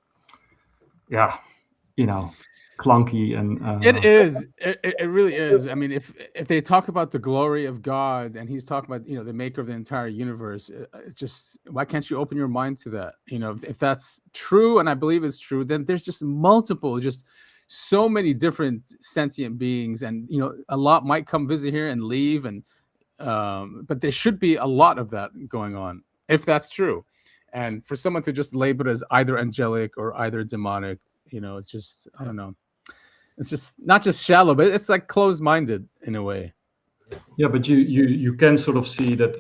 clunky, and it is. It really is. I mean, if they talk about the glory of God, and he's talking about the maker of the entire universe, it's just, why can't you open your mind to that? If that's true, and I believe it's true, then there's just multiple, just so many different sentient beings, and a lot might come visit here and leave, and but there should be a lot of that going on if that's true. And for someone to just label it as either angelic or either demonic, it's just, I don't know. It's just not just shallow, but it's like closed-minded in a way. Yeah, but you can sort of see that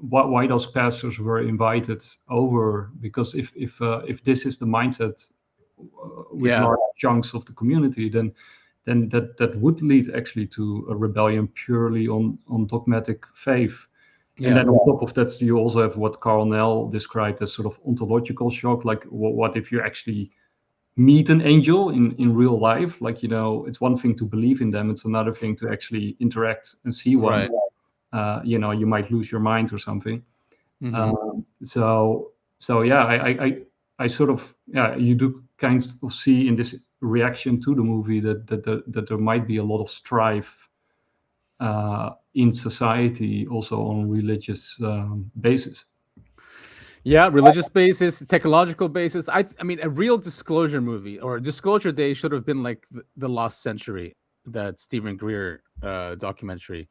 why those pastors were invited over, because if this is the mindset with large chunks of the community, then that would lead actually to a rebellion purely on dogmatic faith. And then on top of that, you also have what Carl Nell described as sort of ontological shock. Like, what if you actually meet an angel in real life? Like, it's one thing to believe in them, it's another thing to actually interact and see one. Right. You might lose your mind or something. Mm-hmm. So yeah, I sort of, you do kind of see in this reaction to the movie that there might be a lot of strife in society, also on religious basis. Yeah, religious basis, technological basis. I mean, a real Disclosure movie or Disclosure Day should have been like the Lost Century, that Stephen Greer documentary.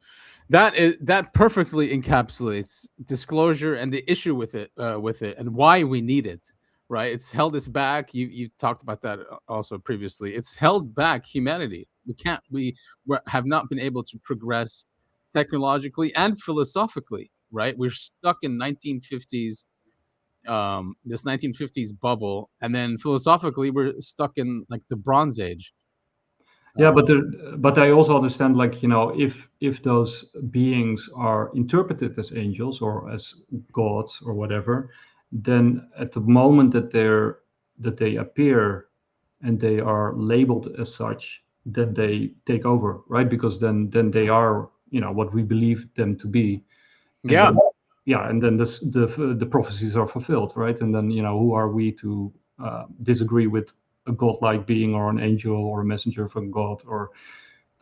That perfectly encapsulates disclosure and the issue with it, and why we need it. Right? It's held us back. You talked about that also previously. It's held back humanity. We have not been able to progress technologically and philosophically. Right? We're stuck in 1950s. This 1950s bubble, and then philosophically we're stuck in like the Bronze Age. Yeah, but I also understand, like, if those beings are interpreted as angels or as gods or whatever, then at the moment that they appear and they are labeled as such, then they take over, right? Because then they are, what we believe them to be. And Yeah. and then the prophecies are fulfilled, right? And then who are we to disagree with a godlike being or an angel or a messenger from God? Or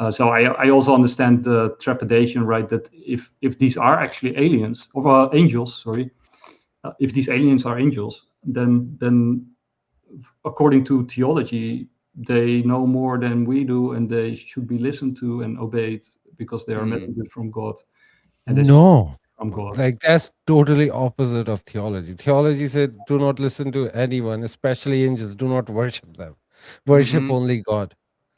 so I also understand the trepidation, right? That if these are actually aliens or angels, sorry, if these aliens are angels, then according to theology, they know more than we do, and they should be listened to and obeyed because they are messengers from God. And they should No, from God. like that's totally opposite of theology. Theology said, do not listen to anyone, especially angels. Do not worship them. Worship Mhm. only God.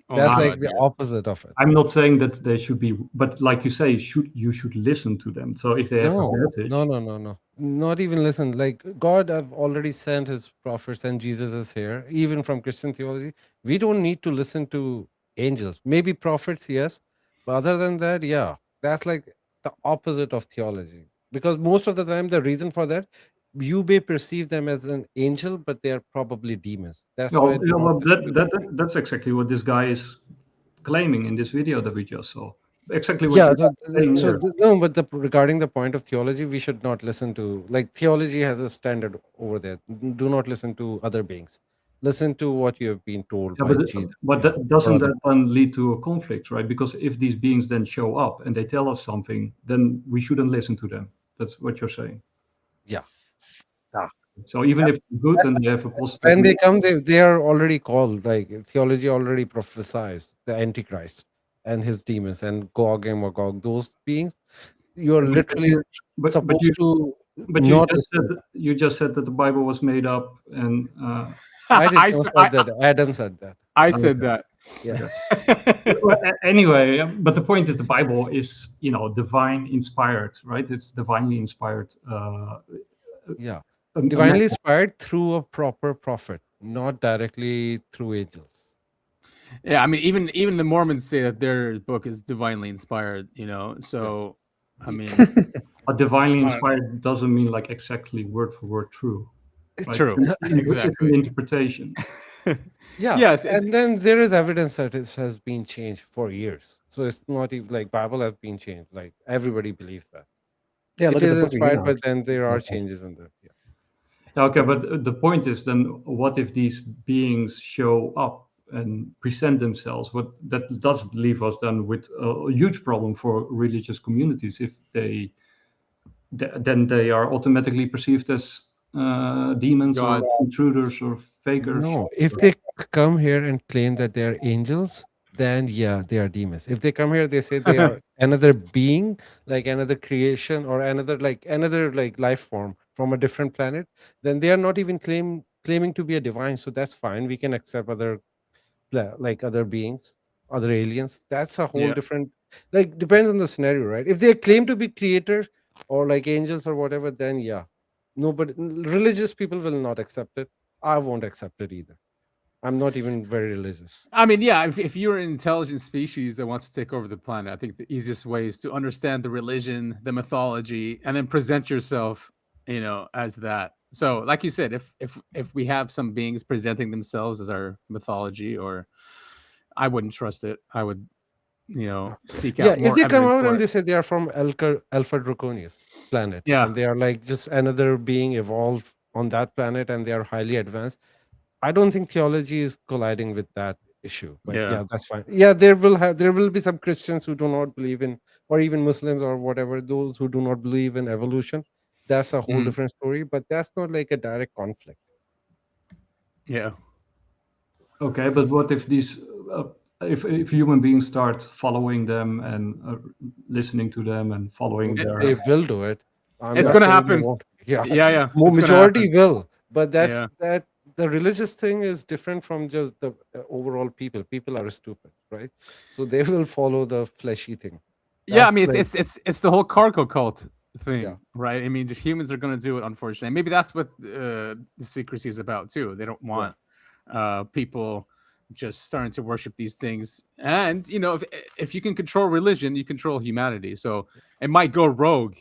Only That's God, like the yeah. opposite of it. I'm not saying that they should be, but like you say, you should listen to them. So if they have a message, No. Not even listen. Like God have already sent his prophets and Jesus is here. Even from Christian theology, we don't need to listen to angels. Maybe prophets, yes. But other than that, yeah. That's like the opposite of theology. Because most of the time, the reason for that, you may perceive them as an angel, but they are probably demons. That's why do not well, listen to them. that's exactly what this guy is claiming in this video that we just saw. Exactly what Yeah, you're saying so here. no, but regarding the point of theology, we should not listen to, like, theology has a standard over there. Do not listen to other beings. Listen to what you have been told Yeah, by Jesus. but or doesn't other. that then lead to a conflict, right? Because if these beings then show up and they tell us something, then we shouldn't listen to them. That's what you're saying. Yeah. So even if they're good and they have a positive, When they come, they are already called, like, theology already prophesies the Antichrist and his demons and Gog and Magog, those beings. You're literally supposed to But not listen. you just said that the Bible was made up, and I did not say that. Adam said that. I said that. Yeah. Anyway, but the point is, the Bible is divine inspired, right? It's divinely inspired. Yeah. Divinely inspired through a proper prophet, not directly through angels. Yeah, I mean, even the Mormons say that their book is divinely inspired. So I mean, But divinely inspired doesn't mean like exactly word for word true. Right? True, exactly. It's an interpretation. Yeah. Yes, and then there is evidence that it has been changed for years. So it's not even like Bible has been changed. Like everybody believes that. Yeah, It look at is the Book of inspired, Enoch. but then there are changes in that. Yeah. Okay, but the point is then, what if these beings show up and present themselves? What that does leave us then with a huge problem for religious communities if then they are automatically perceived as demons Gods. or intruders or fakers. No, if they come here and claim that they're angels, then yeah, they are demons. If they come here, they say they are another being, like another creation or another life form from a different planet, then they are not even claiming to be a divine. So that's fine. We can accept other other beings, other aliens. That's a whole Yeah. different, like, depends on the scenario, right? If they claim to be creators or like angels or whatever, then yeah. Nobody, religious people will not accept it. I won't accept it either. I'm not even very religious. I mean, yeah, if you're an intelligent species that wants to take over the planet, I think the easiest way is to understand the religion, the mythology, and then present yourself, as that. So, like you said, if we have some beings presenting themselves as our mythology, or I wouldn't trust it. I would, seek out. Yeah, more if they come evidence out for and it. they say they are from Alpha Draconis planet, Yeah. and they are like just another being evolved on that planet, and they are highly advanced, I don't think theology is colliding with that issue. But yeah, that's fine. Yeah, there will be some Christians who do not believe in, or even Muslims or whatever, those who do not believe in evolution. That's a whole different story, but that's not like a direct conflict. Yeah. Okay, but what if these if human beings start following them and listening to them and following their They will do it. It's gonna happen. Yeah, Yeah. More It's gonna majority happen. will, but that's Yeah. that. The religious thing is different from just the overall people. People are stupid, right? So they will follow the fleshy thing. Yeah, I That's mean, like- it's the whole cargo cult thing, Yeah. right? I mean, just humans are going to do it, unfortunately. And maybe that's what the secrecy is about too. They don't want people just starting to worship these things. And you know, if you can control religion, you control humanity. So it might go rogue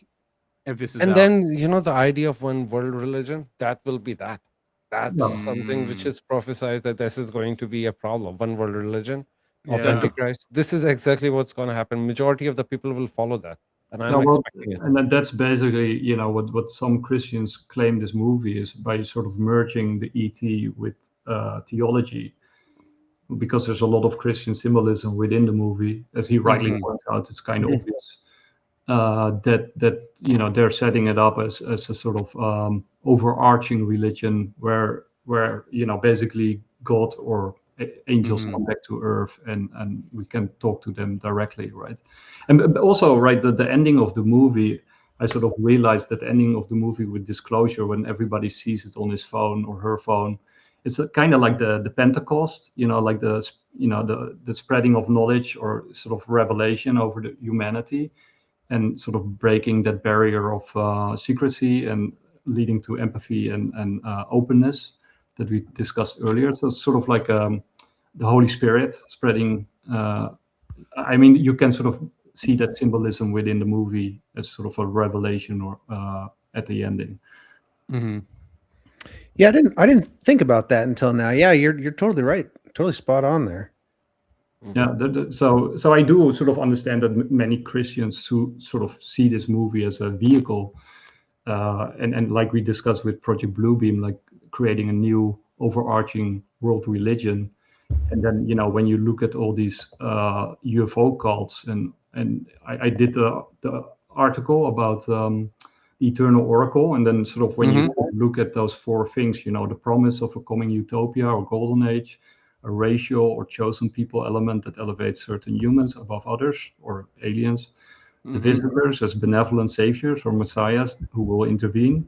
if this is And out. then, the idea of one world religion, that will be that. That's something which is prophesied, that this is going to be a problem. One world religion of Yeah. Antichrist. This is exactly what's going to happen. Majority of the people will follow that. And I'm Yeah, well, expecting it. and then that's basically, what some Christians claim this movie is, by sort of merging the ET with theology, because there's a lot of Christian symbolism within the movie, as he rightly points out. It's kind of obvious that they're setting it up as a sort of overarching religion where basically God or angels come back to Earth, and we can talk to them directly, right? And also, right, the ending of the movie, I sort of realized that the ending of the movie with disclosure, when everybody sees it on his phone or her phone, it's kind of like the Pentecost, like the spreading of knowledge or sort of revelation over the humanity, and sort of breaking that barrier of secrecy and leading to empathy and openness that we discussed earlier. So it's sort of like the Holy Spirit spreading. I mean, you can sort of see that symbolism within the movie as sort of a revelation or at the ending. Yeah, I didn't think about that until now. Yeah, you're totally right. Totally spot on there. Yeah, so I do sort of understand that many Christians who sort of see this movie as a vehicle, and like we discussed with Project Bluebeam, like creating a new overarching world religion. And then, when you look at all these UFO cults, and I did the article about Eternal Oracle, and then sort of when you look at those four things, the promise of a coming utopia or golden age, a racial or chosen people element that elevates certain humans above others or aliens, the visitors as benevolent saviors or messiahs who will intervene,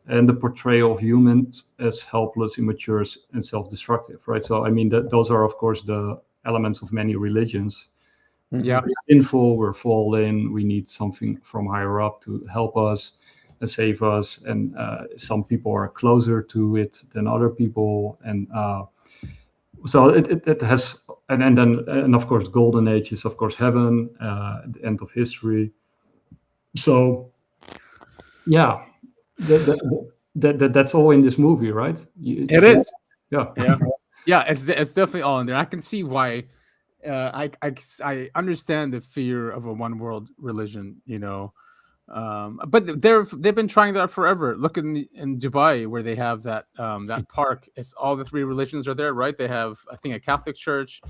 and the portrayal of humans as helpless, immature, and self-destructive, right? So, I mean, those are, of course, the elements of many religions. Yeah. We're sinful, we're fallen, we need something from higher up to help us and save us. And some people are closer to it than other people. And so it has, and of course, golden age is, of course, heaven, the end of history. So, yeah. That's all in this movie, right? It is. Yeah. It's definitely all in there. I can see why. I understand the fear of a one world religion, but they've been trying that forever. Look in Dubai, where they have that park. It's all the three religions are there, right? They have, I think, a Catholic church,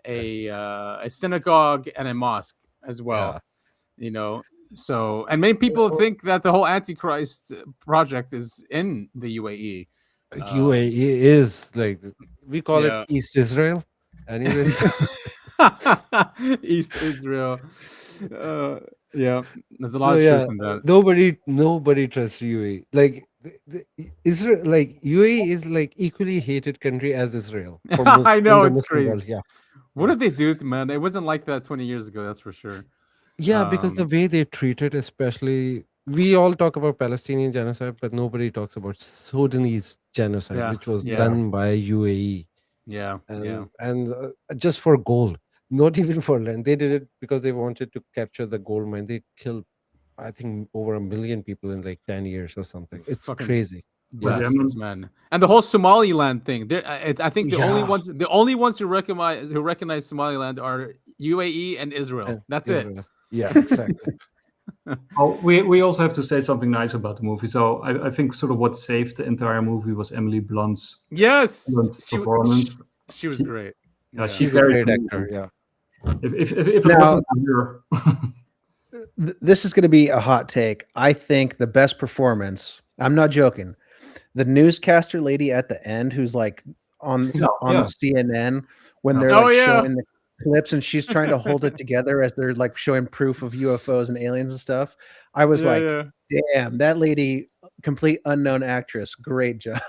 a synagogue, and a mosque as well. Yeah. So, and many people think that the whole Antichrist project is in the UAE. UAE is like, we call it East Israel. Anyways. East Israel. There's a lot of truth in that. Nobody trusts UAE. Like Israel, like UAE is like equally hated country as Israel. I know, it's crazy. World. Yeah. What did they do, man? It wasn't like that 20 years ago, that's for sure. Yeah, because the way they treat it, especially, we all talk about Palestinian genocide, but nobody talks about Sudanese genocide, which was done by UAE. And just for gold, not even for land. They did it because they wanted to capture the gold mine. They killed, I think, over 1 million people in like 10 years or something. It's crazy. Bastards, man. And the whole Somaliland thing. I think the only ones who recognize Somaliland are UAE and Israel. That's Israel. it. Yeah, exactly. We also have to say something nice about the movie. So I think sort of what saved the entire movie was Emily Blunt's performance. She was great. Yeah, she's a great actor. Yeah. If it wasn't her. This is going to be a hot take. I think the best performance, I'm not joking, the newscaster lady at the end who's like on CNN when they're showing the clips and she's trying to hold it together as they're like showing proof of UFOs and aliens and stuff. I was damn, that lady, complete unknown actress, great job.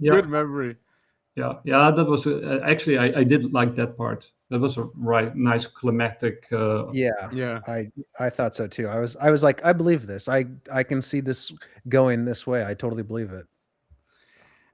Good memory. Yeah, that was actually I did like that part. That was a nice climactic. I thought so too. I was like, I believe this. I can see this going this way. I totally believe it.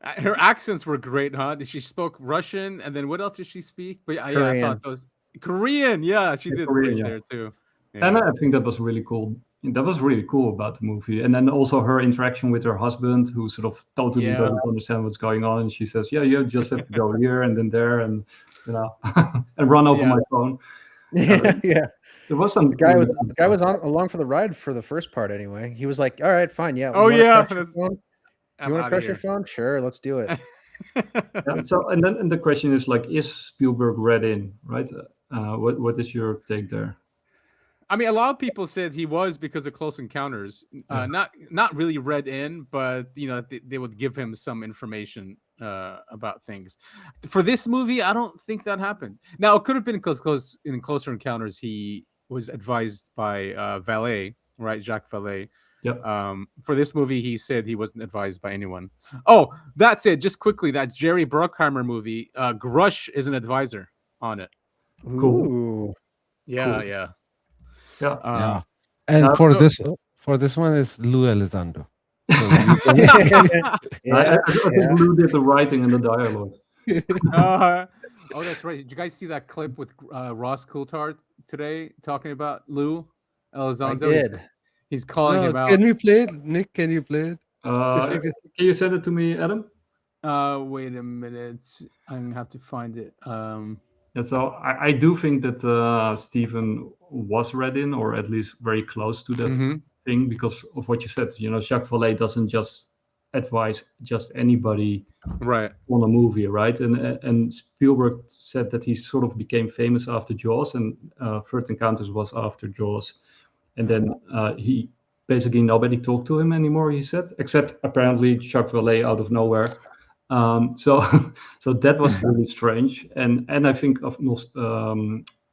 Her accents were great, huh? She spoke Russian, and then what else did she speak? But yeah, I Korean. thought those Korean. Yeah, she did Korean, great yeah. there too. And Yeah. I think that was really cool. That was really cool about the movie. And then also her interaction with her husband, who sort of totally Yeah. doesn't understand what's going on. And she says, "Yeah, you just have to go here and then there, and and run over Yeah. my phone." Yeah. There was some The guy was on along for the ride for the first part anyway. He was like, "All right, fine, yeah. Oh, you wanna yeah, crash your that's- phone? I'm You want to outta crash your here. phone? Sure, let's do it." Yeah, so and then the question is like, is Spielberg read in, right? What is your take there? I mean, a lot of people said he was because of Close Encounters. Not really read in, but they would give him some information about things. For this movie, I don't think that happened. Now, it could have been because in Closer Encounters he was advised by Vallée, right, Jacques Vallée. Yep. For this movie, he said he wasn't advised by anyone. Oh, that's it. Just quickly, that Jerry Bruckheimer movie, Grush is an advisor on it. Cool. Ooh. Yeah, Cool. yeah. Yeah. Yeah. And Now, for this one is Lou Elizondo. So you I Yeah, think Lou did the writing and the dialogue. Oh, that's right. Did you guys see that clip with Ross Coulthard today talking about Lou I Elizondo? did. He's calling him out. Can we play it? Nick, can you play it? Can you send it to me, Adam? Wait a minute. I'm gonna have to find it. Yeah, so I do think that Stephen was read in, or at least very close to that Mhm. thing, because of what you said. Jacques Vallée doesn't just advise just anybody Right. on a movie, right? And Spielberg said that he sort of became famous after Jaws, and First Encounters was after Jaws, and then he basically nobody talked to him anymore. He said, except apparently Jacques Vallée out of nowhere. So that was really strange, and I think of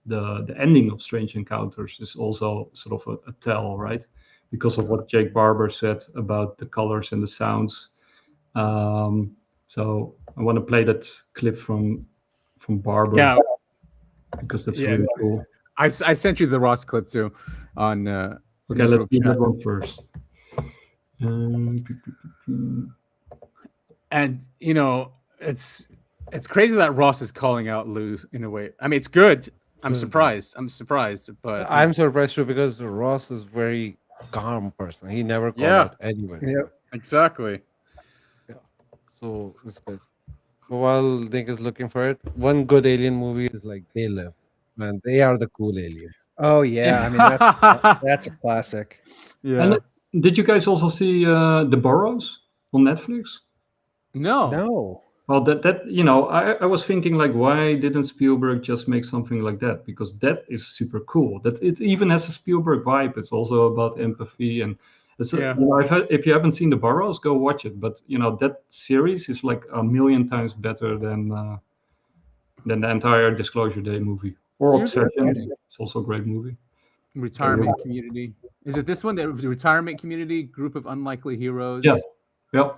the ending of Strange Encounters is also sort of a tell, right? Because of what Jake Barber said about the colors and the sounds. So I want to play that clip from Barber. Yeah. Because that's Yeah. really cool. I sent you the Ross clip too on Okay, let's do that one first. And it's crazy that Ross is calling out Lou in a way. I mean, it's good. I'm surprised, but I'm surprised too because Ross is very calm person. He never called out anybody. Yep. exactly. So it's good. So while Nick is looking for it, one good alien movie is like They Live. Man, they are the cool aliens. Oh yeah, I mean that's a classic. Yeah. And did you guys also see The Burrows on Netflix? No. No. Well, I was thinking like, why didn't Spielberg just make something like that? Because that is super cool. That it even has a Spielberg vibe. It's also about empathy, and it's if you haven't seen The Burrows, go watch it. But that series is like a million times better than the entire Disclosure Day movie or You're Obsession. It's also a great movie. Retirement Community. Is it this one? The Retirement Community, Group of Unlikely Heroes. Yeah. Yeah.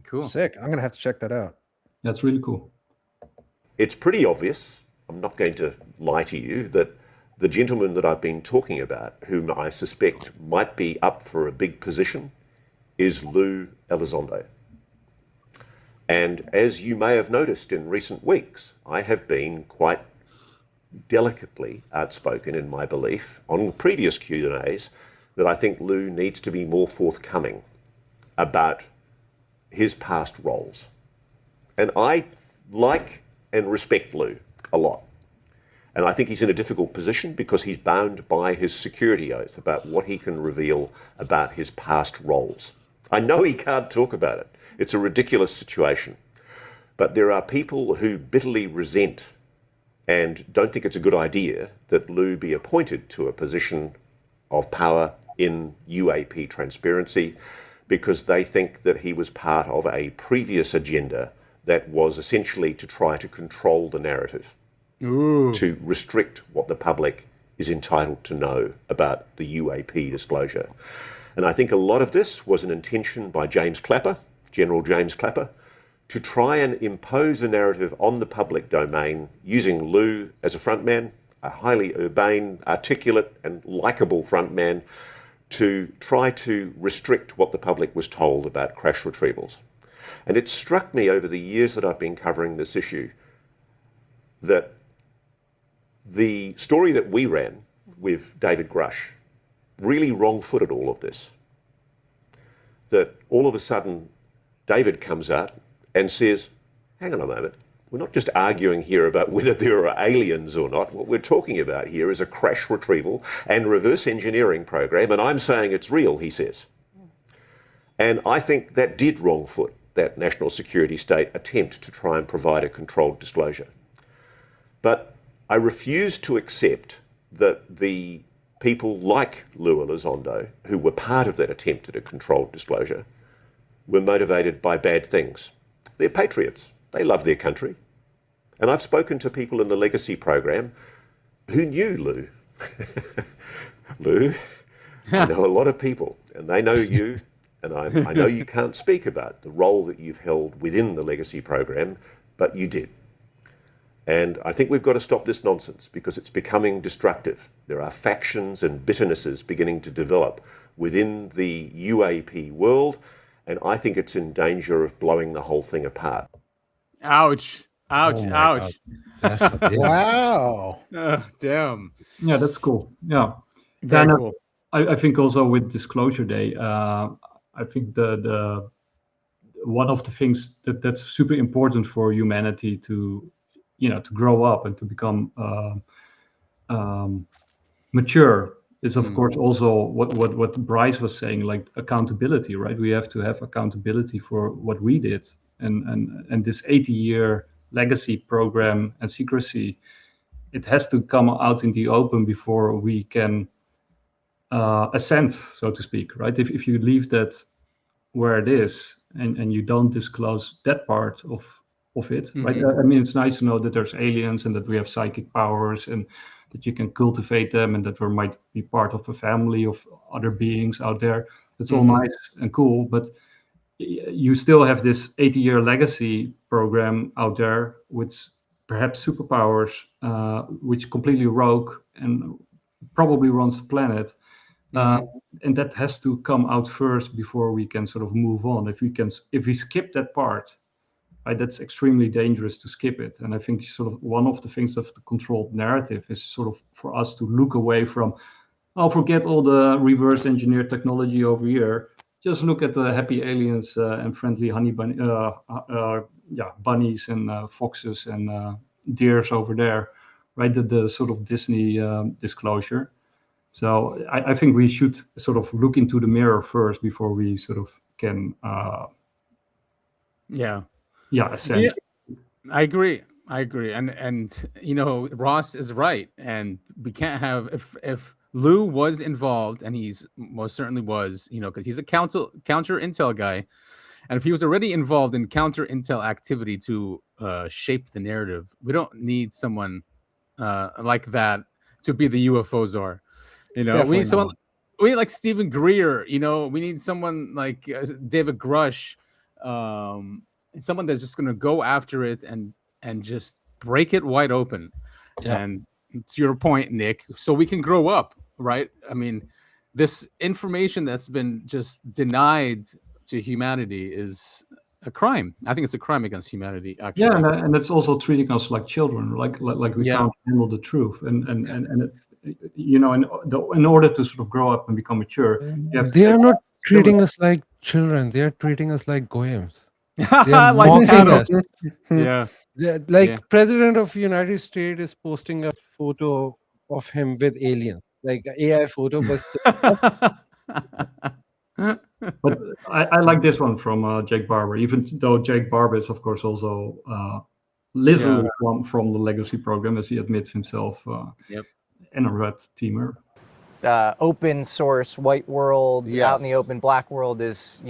Cool. Sick. I'm gonna have to check that out. That's really cool. It's pretty obvious, I'm not going to lie to you, that the gentleman that I've been talking about, whom I suspect might be up for a big position, is Lou Elizondo. And as you may have noticed in recent weeks, I have been quite delicately outspoken in my belief on previous Q&As that I think Lou needs to be more forthcoming about his past roles. And I like and respect Lou a lot. And I think he's in a difficult position because he's bound by his security oath about what he can reveal about his past roles. I know he can't talk about it. It's a ridiculous situation. But there are people who bitterly resent and don't think it's a good idea that Lou be appointed to a position of power in UAP transparency because they think that he was part of a previous agenda that was essentially to try to control the narrative, to restrict what the public is entitled to know about the UAP disclosure. And I think a lot of this was an intention by James Clapper, General James Clapper, to try and impose a narrative on the public domain using Lou as a frontman, a highly urbane, articulate and likeable frontman, to try to restrict what the public was told about crash retrievals. And it struck me over the years that I've been covering this issue that the story that we ran with David Grush really wrong-footed all of this. That all of a sudden, David comes out and says, hang on a moment, we're not just arguing here about whether there are aliens or not. What we're talking about here is a crash retrieval and reverse engineering program, and I'm saying it's real, he says. And I think that did wrong-foot that national security state attempt to try and provide a controlled disclosure. But I refuse to accept that the people like Lou Elizondo, who were part of that attempt at a controlled disclosure, were motivated by bad things. They're patriots. They love their country. And I've spoken to people in the legacy program who knew Lou. Lou, I know a lot of people, and they know you, and I know you can't speak about the role that you've held within the legacy program, but you did. And I think we've got to stop this nonsense because it's becoming destructive. There are factions and bitternesses beginning to develop within the UAP world, and I think it's in danger of blowing the whole thing apart. Ouch. Ouch. Oh my Ouch. God. That's amazing. Wow. Damn. Yeah, that's cool. Yeah. Very Then, cool. I think also with Disclosure Day, I think the one of the things that's super important for humanity to grow up and to become mature is of course also what Bryce was saying, like accountability, right? We have to have accountability for what we did, and this 80-year legacy program and secrecy, it has to come out in the open before we can ascend, so to speak, right? If you leave that where it is and you don't disclose that part of it, right? I mean, it's nice to know that there's aliens and that we have psychic powers and that you can cultivate them and that we might be part of a family of other beings out there. It's all nice and cool, but you still have this 80-year legacy program out there with perhaps superpowers, which completely rogue and probably runs the planet. And that has to come out first before we can sort of move on. If we skip that part, right, that's extremely dangerous to skip it. And I think sort of one of the things of the controlled narrative is sort of for us to look away from, forget all the reverse engineered technology over here. Just look at the happy aliens and friendly honey bunnies and foxes and deers over there, right? The sort of Disney disclosure. So I think we should sort of look into the mirror first before we sort of can, ascend. Yeah, I agree. And Ross is right. And we can't have if Lou was involved, and he's most certainly was, because he's a counter intel guy, and if he was already involved in counter intel activity to shape the narrative, we don't need someone like that to be the UFO czar. We need someone. We need like Stephen Greer. We need someone like David Grush, someone that's just going to go after it and just break it wide open. Yeah. And to your point, Nick, so we can grow up, right? I mean, this information that's been just denied to humanity is a crime. I think it's a crime against humanity, actually. Yeah, and it's also treating us like children, like we can't handle the truth, and in order to sort of grow up and become mature, they are not treating us like children. They are treating us like goyams. They are like mocking us. President of the United States is posting a photo of him with aliens, like an AI photo, but I like this one from Jake Barber, even though Jake Barber is of course also literally from the legacy program, as he admits himself, and a red teamer. Open source white world, out in the open black world is,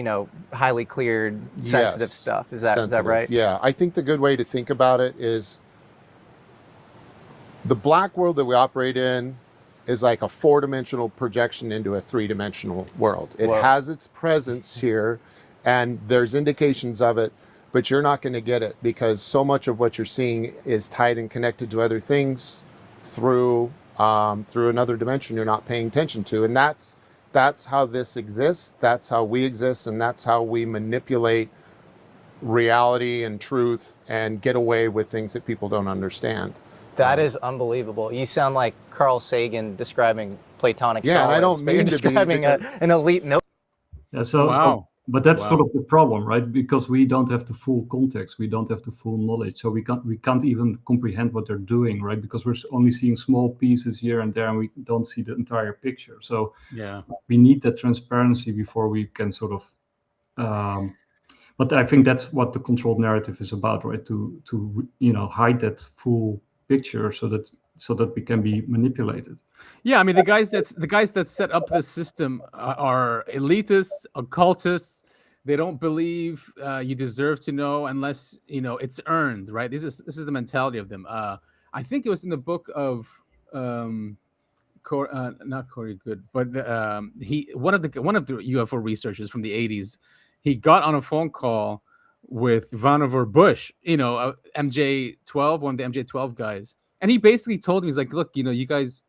highly cleared, sensitive stuff. Is that right? Yeah, I think the good way to think about it is the black world that we operate in is like a 4-dimensional projection into a 3-dimensional world. It has its presence here and there's indications of it, but you're not going to get it because so much of what you're seeing is tied and connected to other things through another dimension you're not paying attention to. And that's how this exists. That's how we exist. And that's how we manipulate reality and truth and get away with things that people don't understand. That is unbelievable. You sound like Carl Sagan describing Platonic Yeah, and I solids, don't but you're mean to be, describing because- an elite note. Yeah, so but that's sort of the problem, right? Because we don't have the full context, we don't have the full knowledge, so we can't even comprehend what they're doing, right? Because we're only seeing small pieces here and there, and we don't see the entire picture. So we need that transparency before we can sort of. But I think that's what the controlled narrative is about, right? To hide that full picture so that we can be manipulated. Yeah, I mean the guys that set up this system are elitists, occultists. They don't believe you deserve to know unless it's earned, right? This is the mentality of them. I think it was in the book of not Corey Good, but one of the UFO researchers from the 80s. He got on a phone call with Vannevar Bush, MJ12, one of the MJ12 guys, and he basically told him, he's like, look, you guys.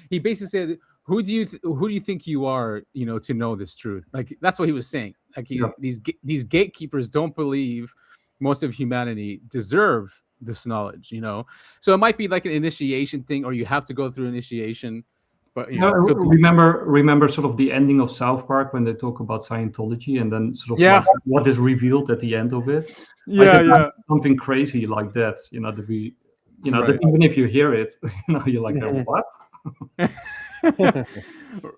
He basically said, who do you think you are, to know this truth? Like that's what he was saying. Like these gatekeepers don't believe most of humanity deserve this knowledge, So it might be like an initiation thing, or you have to go through initiation. But remember sort of the ending of South Park when they talk about Scientology, and then sort of like what is revealed at the end of it. Something crazy like that. That we. That even if you hear it, you're like, what?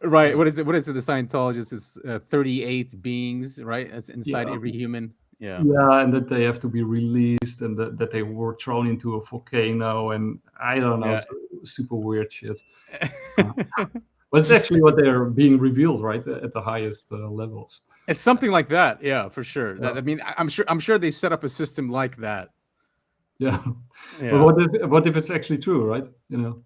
Right. What is it? The Scientologist is 38 beings, right? That's inside every human. Yeah. Yeah, and that they have to be released, and that they were thrown into a volcano, and I don't know, super weird shit. But it's actually what they're being revealed, right, at the highest levels. It's something like that, yeah, for sure. I mean, I'm sure they set up a system like that. Yeah. But what if it's actually true, right? No,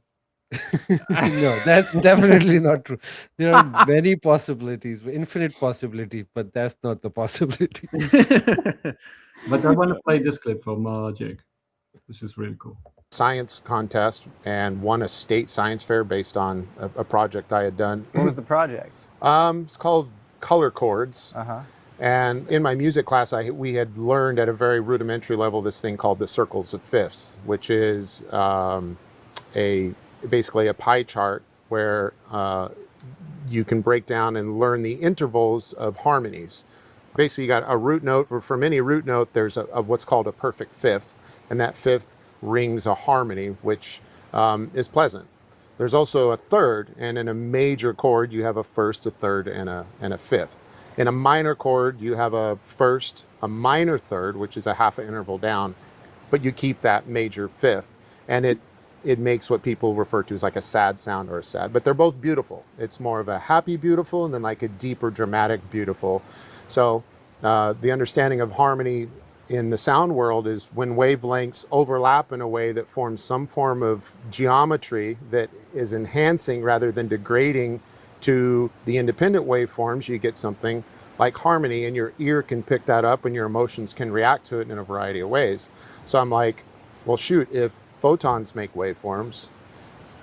that's definitely not true. There are many possibilities, infinite possibility, but that's not the possibility. But I want to play this clip from Jake. This is really cool. Science contest and won a state science fair based on a project I had done. What was the project? It's called Color Chords. And in my music class, we had learned at a very rudimentary level this thing called the circles of fifths, which is basically a pie chart where you can break down and learn the intervals of harmonies. Basically, you got a root note. From any root note, there's a what's called a perfect fifth, and that fifth rings a harmony, which is pleasant. There's also a third, and in a major chord, you have a first, a third, and a fifth. In a minor chord, you have a first, a minor third, which is a half an interval down, but you keep that major fifth, and it makes what people refer to as like a sad sound or a sad, but they're both beautiful. It's more of a happy beautiful and then like a deeper dramatic beautiful. So the understanding of harmony in the sound world is when wavelengths overlap in a way that forms some form of geometry that is enhancing rather than degrading to the independent waveforms, you get something like harmony, and your ear can pick that up and your emotions can react to it in a variety of ways. So I'm like, well, shoot, if photons make waveforms,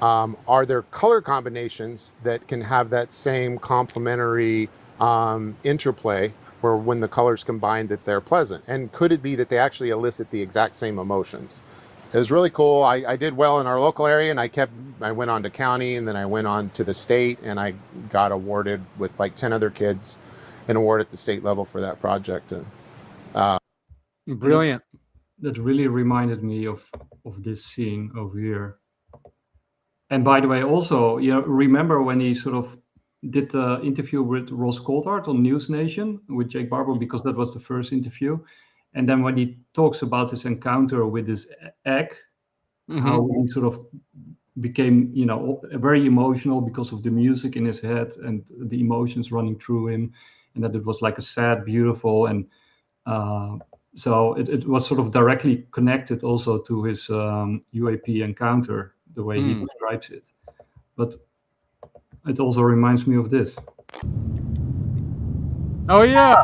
are there color combinations that can have that same complementary interplay where when the colors combine that they're pleasant? And could it be that they actually elicit the exact same emotions? It was really cool. I did well in our local area, and I went on to county, and then I went on to the state, and I got awarded with like 10 other kids an award at the state level for that project. Brilliant. That really reminded me of this scene over here. And by the way, also, remember when he sort of did the interview with Ross Coulthard on News Nation with Jake Barber, because that was the first interview. And then when he talks about his encounter with this egg, how he sort of became, very emotional because of the music in his head and the emotions running through him, and that it was like a sad, beautiful, and so it was sort of directly connected also to his UAP encounter, the way he describes it. But it also reminds me of this. Oh, yeah.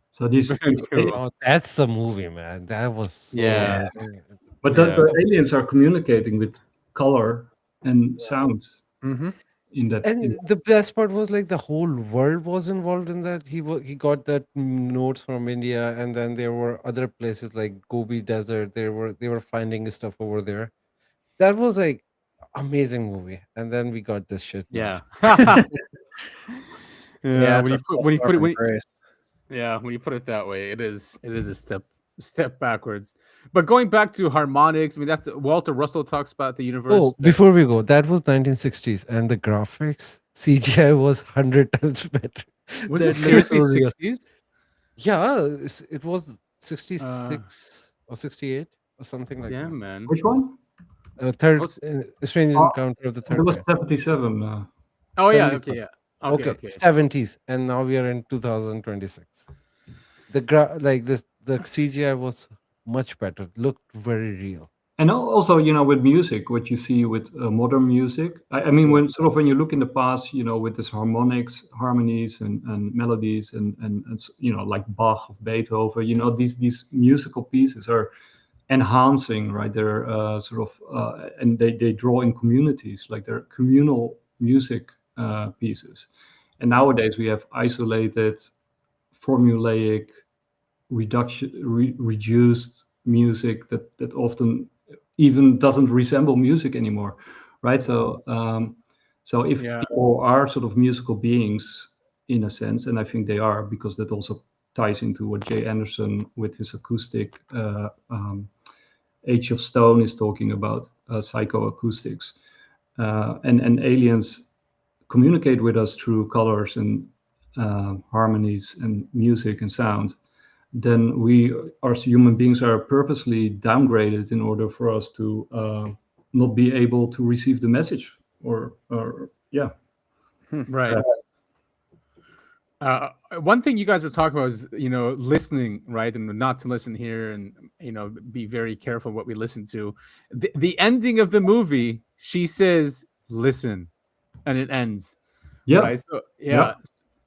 So these oh, that's the movie, man. That was so amazing. But the aliens are communicating with color and sound. Mm-hmm. And the best part was like the whole world was involved in that. He got that notes from India, and then there were other places like Gobi Desert. They were finding stuff over there. That was like amazing movie. And then we got this shit. Yeah. Yeah, when you put it that way, it is a step backwards. But going back to harmonics, I mean, that's Walter Russell talks about the universe. Oh, before we go, that was 1960s, and the graphics CGI was 100 times better. Was it seriously 60s? Yeah, it was 66 or 68 or something like that. Yeah, man. Which one? Third Strange Encounter of the Third It was Kind. 77. Oh yeah, okay, yeah. Okay. 70s, and now we are in 2026. The CGI was much better. Looked very real. And also, with music, what you see with modern music, I mean, when you look in the past, with this harmonies and melodies and like Bach of Beethoven, these musical pieces are enhancing, right? They're and they draw in communities, like they're communal music pieces. And nowadays we have isolated, formulaic, reduced music that often even doesn't resemble music anymore, right? So if people are sort of musical beings in a sense, and I think they are, because that also ties into what Jay Anderson with his acoustic Age of Stone is talking about, psychoacoustics, and aliens communicate with us through colors and harmonies and music and sound. Then we, as human beings, are purposely downgraded in order for us to not be able to receive the message, Right. One thing you guys were talking about is, listening, right? And not to listen here and, be very careful what we listen to. The ending of the movie, she says, listen, and it ends. Yeah. Right? So,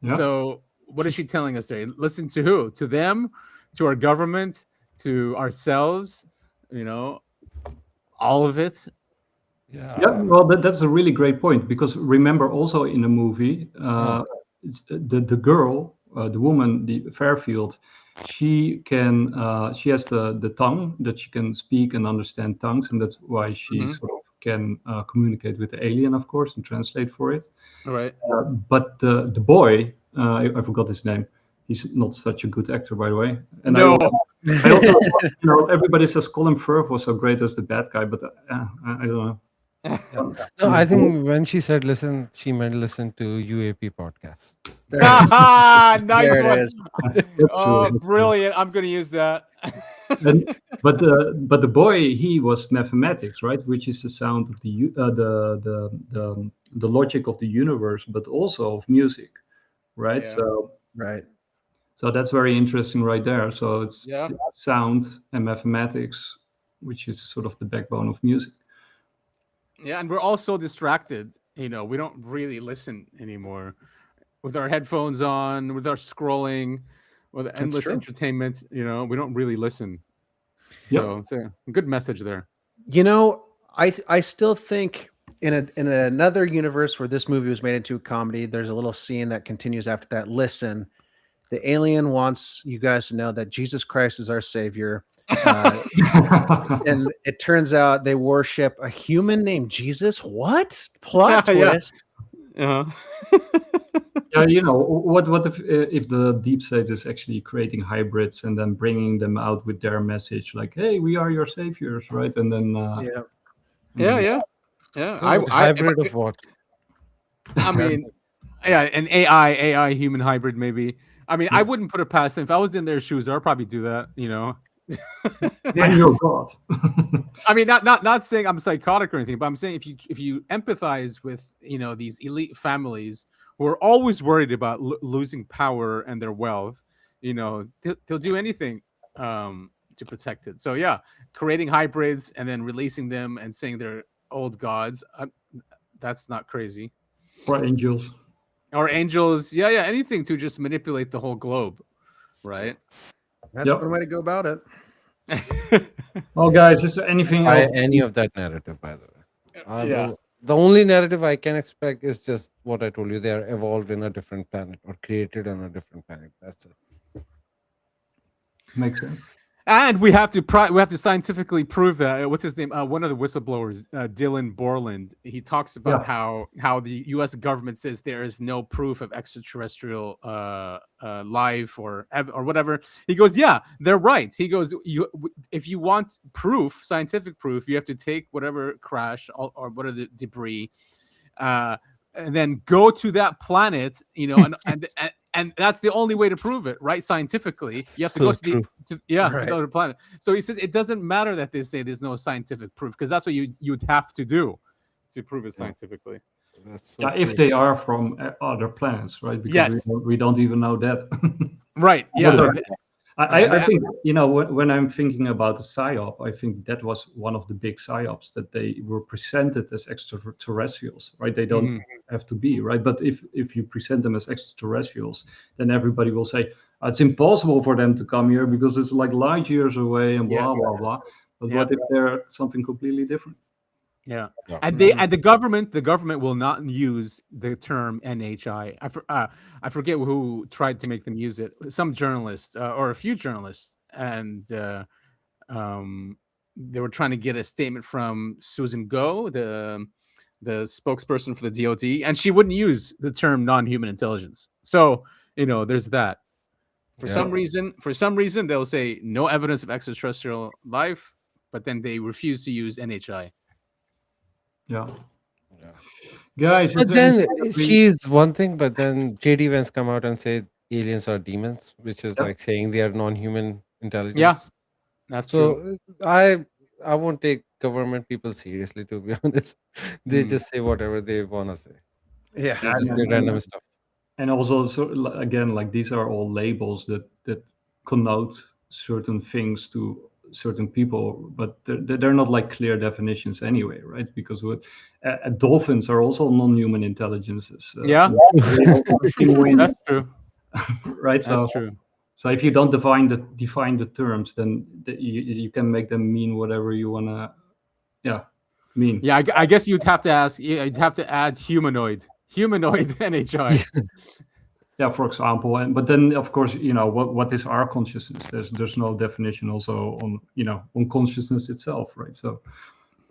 So what is she telling us there? Listen to who? To them, to our government, to ourselves, all of it. Yeah, well, that's a really great point, because remember also in the movie, it's the girl, the woman, the Fairfield, she has the tongue that she can speak and understand tongues, and that's why she sort of can communicate with the alien, of course, and translate for it. All right. But the boy, I forgot his name. He's not such a good actor, by the way. And no. I also, everybody says Colin Firth was so great as the bad guy, but I don't know. No, I think when she said listen, she meant listen to UAP podcast. Nice there one. it is. Oh, brilliant. I'm going to use that. But the boy, he was mathematics, right? Which is the sound of the logic of the universe, but also of music, right? Yeah. So that's very interesting right there. So it's sound and mathematics, which is sort of the backbone of music. Yeah, and we're all so distracted. We don't really listen anymore. With our headphones on, with our scrolling, with endless entertainment, we don't really listen. So it's a good message there. I still think in another universe where this movie was made into a comedy, there's a little scene that continues after that. Listen, the alien wants you guys to know that Jesus Christ is our savior. And it turns out they worship a human named Jesus. What? Plot twist. Yeah, what if the deep state is actually creating hybrids and then bringing them out with their message, like, "Hey, we are your saviors," right? And then yeah. Hybrid of what? I mean, an AI human hybrid maybe. I mean, I wouldn't put it past them. If I was in their shoes, I'd probably do that. Oh God. I mean, not saying I'm psychotic or anything, but I'm saying if you empathize with these elite families who are always worried about losing power and their wealth, they'll do anything to protect it. So yeah, creating hybrids and then releasing them and saying they're old gods, that's not crazy. Or angels. Yeah, anything to just manipulate the whole globe, right? That's one way to go about it. Well, guys, is there anything By else? any of that narrative, by the way. Yeah. The only narrative I can expect is just what I told you. They are evolved in a different planet or created on a different planet. That's it. Makes sense. And we have to scientifically prove that. What's his name? One of the whistleblowers, Dylan Borland. He talks about how the U.S. government says there is no proof of extraterrestrial life or whatever. He goes, yeah, they're right. He goes, if you want proof, scientific proof, you have to take whatever crash or whatever the debris, and then go to that planet. And that's the only way to prove it, right? Scientifically, you have to go to the other planet. So he says it doesn't matter that they say there's no scientific proof, because that's what you'd have to do to prove it scientifically. If they are from other planets, right? Because we don't even know that. Right. Yeah. I think, when I'm thinking about the PSYOP, I think that was one of the big PSYOPs, that they were presented as extraterrestrials, right? They don't have to be, right? But if you present them as extraterrestrials, then everybody will say, it's impossible for them to come here because it's like light years away and blah, blah, blah. But what if they're something completely different? Yeah. And the government will not use the term NHI. I forget who tried to make them use it. Some journalist or a few journalists, and they were trying to get a statement from Susan Go, the spokesperson for the DoD, and she wouldn't use the term non-human intelligence. So there's that. For some reason, they'll say no evidence of extraterrestrial life, but then they refuse to use NHI. Yeah. Guys, but then she's one thing, but then JD Vance come out and say aliens are demons, which is like saying they are non-human intelligence. Yeah, that's true. I won't take government people seriously, to be honest. They just say whatever they want to say. Yeah, they just say random stuff. And also, again, like these are all labels that connote certain things to certain people, but they're not like clear definitions anyway, right? Because dolphins are also non-human intelligences. That's true. Right. That's true. So if you don't define the terms, then you can make them mean whatever you wanna, mean. Yeah, I guess you'd have to ask. You'd have to add humanoid NHI. Yeah, for example, but then of course, what is our consciousness? There's no definition also on consciousness itself, right? So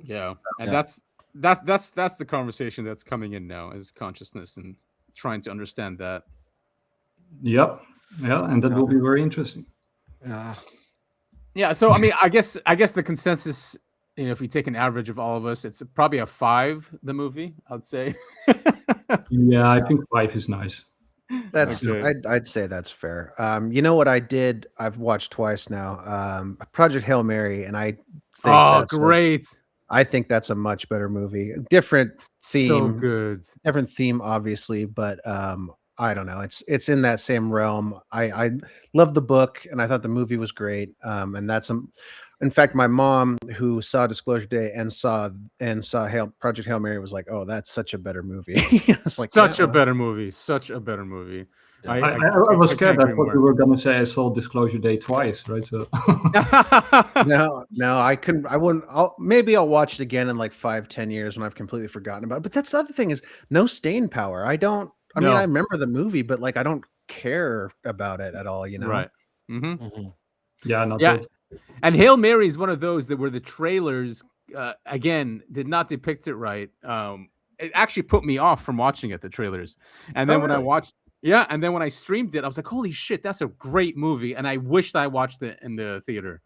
and that's the conversation that's coming in now, is consciousness and trying to understand that. Yep. Yeah, and that will be very interesting. Yeah. So I mean, I guess the consensus, if we take an average of all of us, it's probably a 5. The movie, I'd say. Yeah, I think 5 is nice. That's I'd say that's fair. You know what I did? I've watched twice now. Project Hail Mary, and I think great. I think that's a much better movie. Different theme, so good. Different theme, obviously, but I don't know. It's in that same realm. I love the book, and I thought the movie was great. And that's in fact, my mom, who saw Disclosure Day and saw Project Hail Mary, was like, "Oh, that's such a better movie." Such a better movie. Such a better movie. Yeah. I was scared that what you were gonna say. I saw Disclosure Day twice, right? So no, I couldn't. I wouldn't. Maybe I'll watch it again in like 5-10 years when I've completely forgotten about it. But that's the other thing, is no staying power. I mean, I remember the movie, but like I don't care about it at all. Right. Yeah. Not good. And Hail Mary is one of those that where the trailers again did not depict it right. It actually put me off from watching it, the trailers. And then when I watched, and then when I streamed it, I was like, "Holy shit, that's a great movie!" And I wished I watched it in the theater.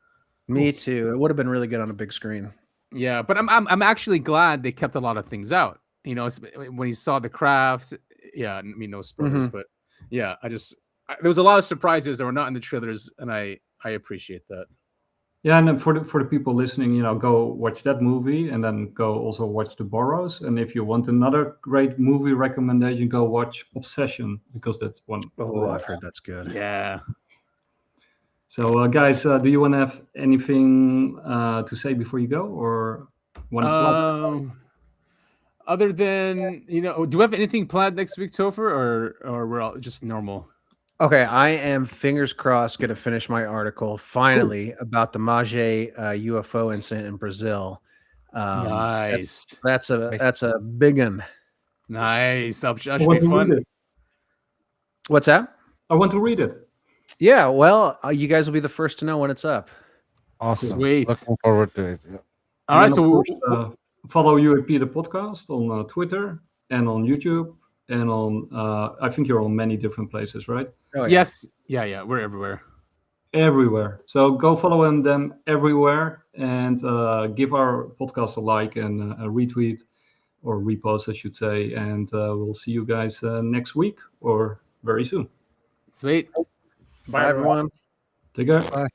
Me too. It would have been really good on a big screen. Yeah, but I'm actually glad they kept a lot of things out. When he saw the craft. Yeah, I mean, no spoilers, but yeah, there was a lot of surprises that were not in the trailers, and I appreciate that. Yeah, and then for the people listening, go watch that movie, and then go also watch The Burrows. And if you want another great movie recommendation, go watch Obsession, because that's one. Oh, I've heard that's good. Yeah. So, guys, do you want to have anything to say before you go, or want to? Other than do we have anything planned next week, Topher, or we're all just normal? Okay, I am fingers crossed going to finish my article finally about the Maje UFO incident in Brazil. Nice. That's a big one. Nice. That should I be want to fun. read it. What's that? I want to read it. Yeah, well, you guys will be the first to know when it's up. Awesome. Sweet. Looking forward to it. Yeah. All right, And so of course, follow UAP the podcast on Twitter and on YouTube and on I think you're on many different places, right? Oh, yeah. yes, yeah, we're everywhere. Everywhere. So go follow them everywhere and give our podcast a like and a retweet or repost, I should say. And we'll see you guys next week or very soon. Sweet. Bye everyone. Take care. Bye.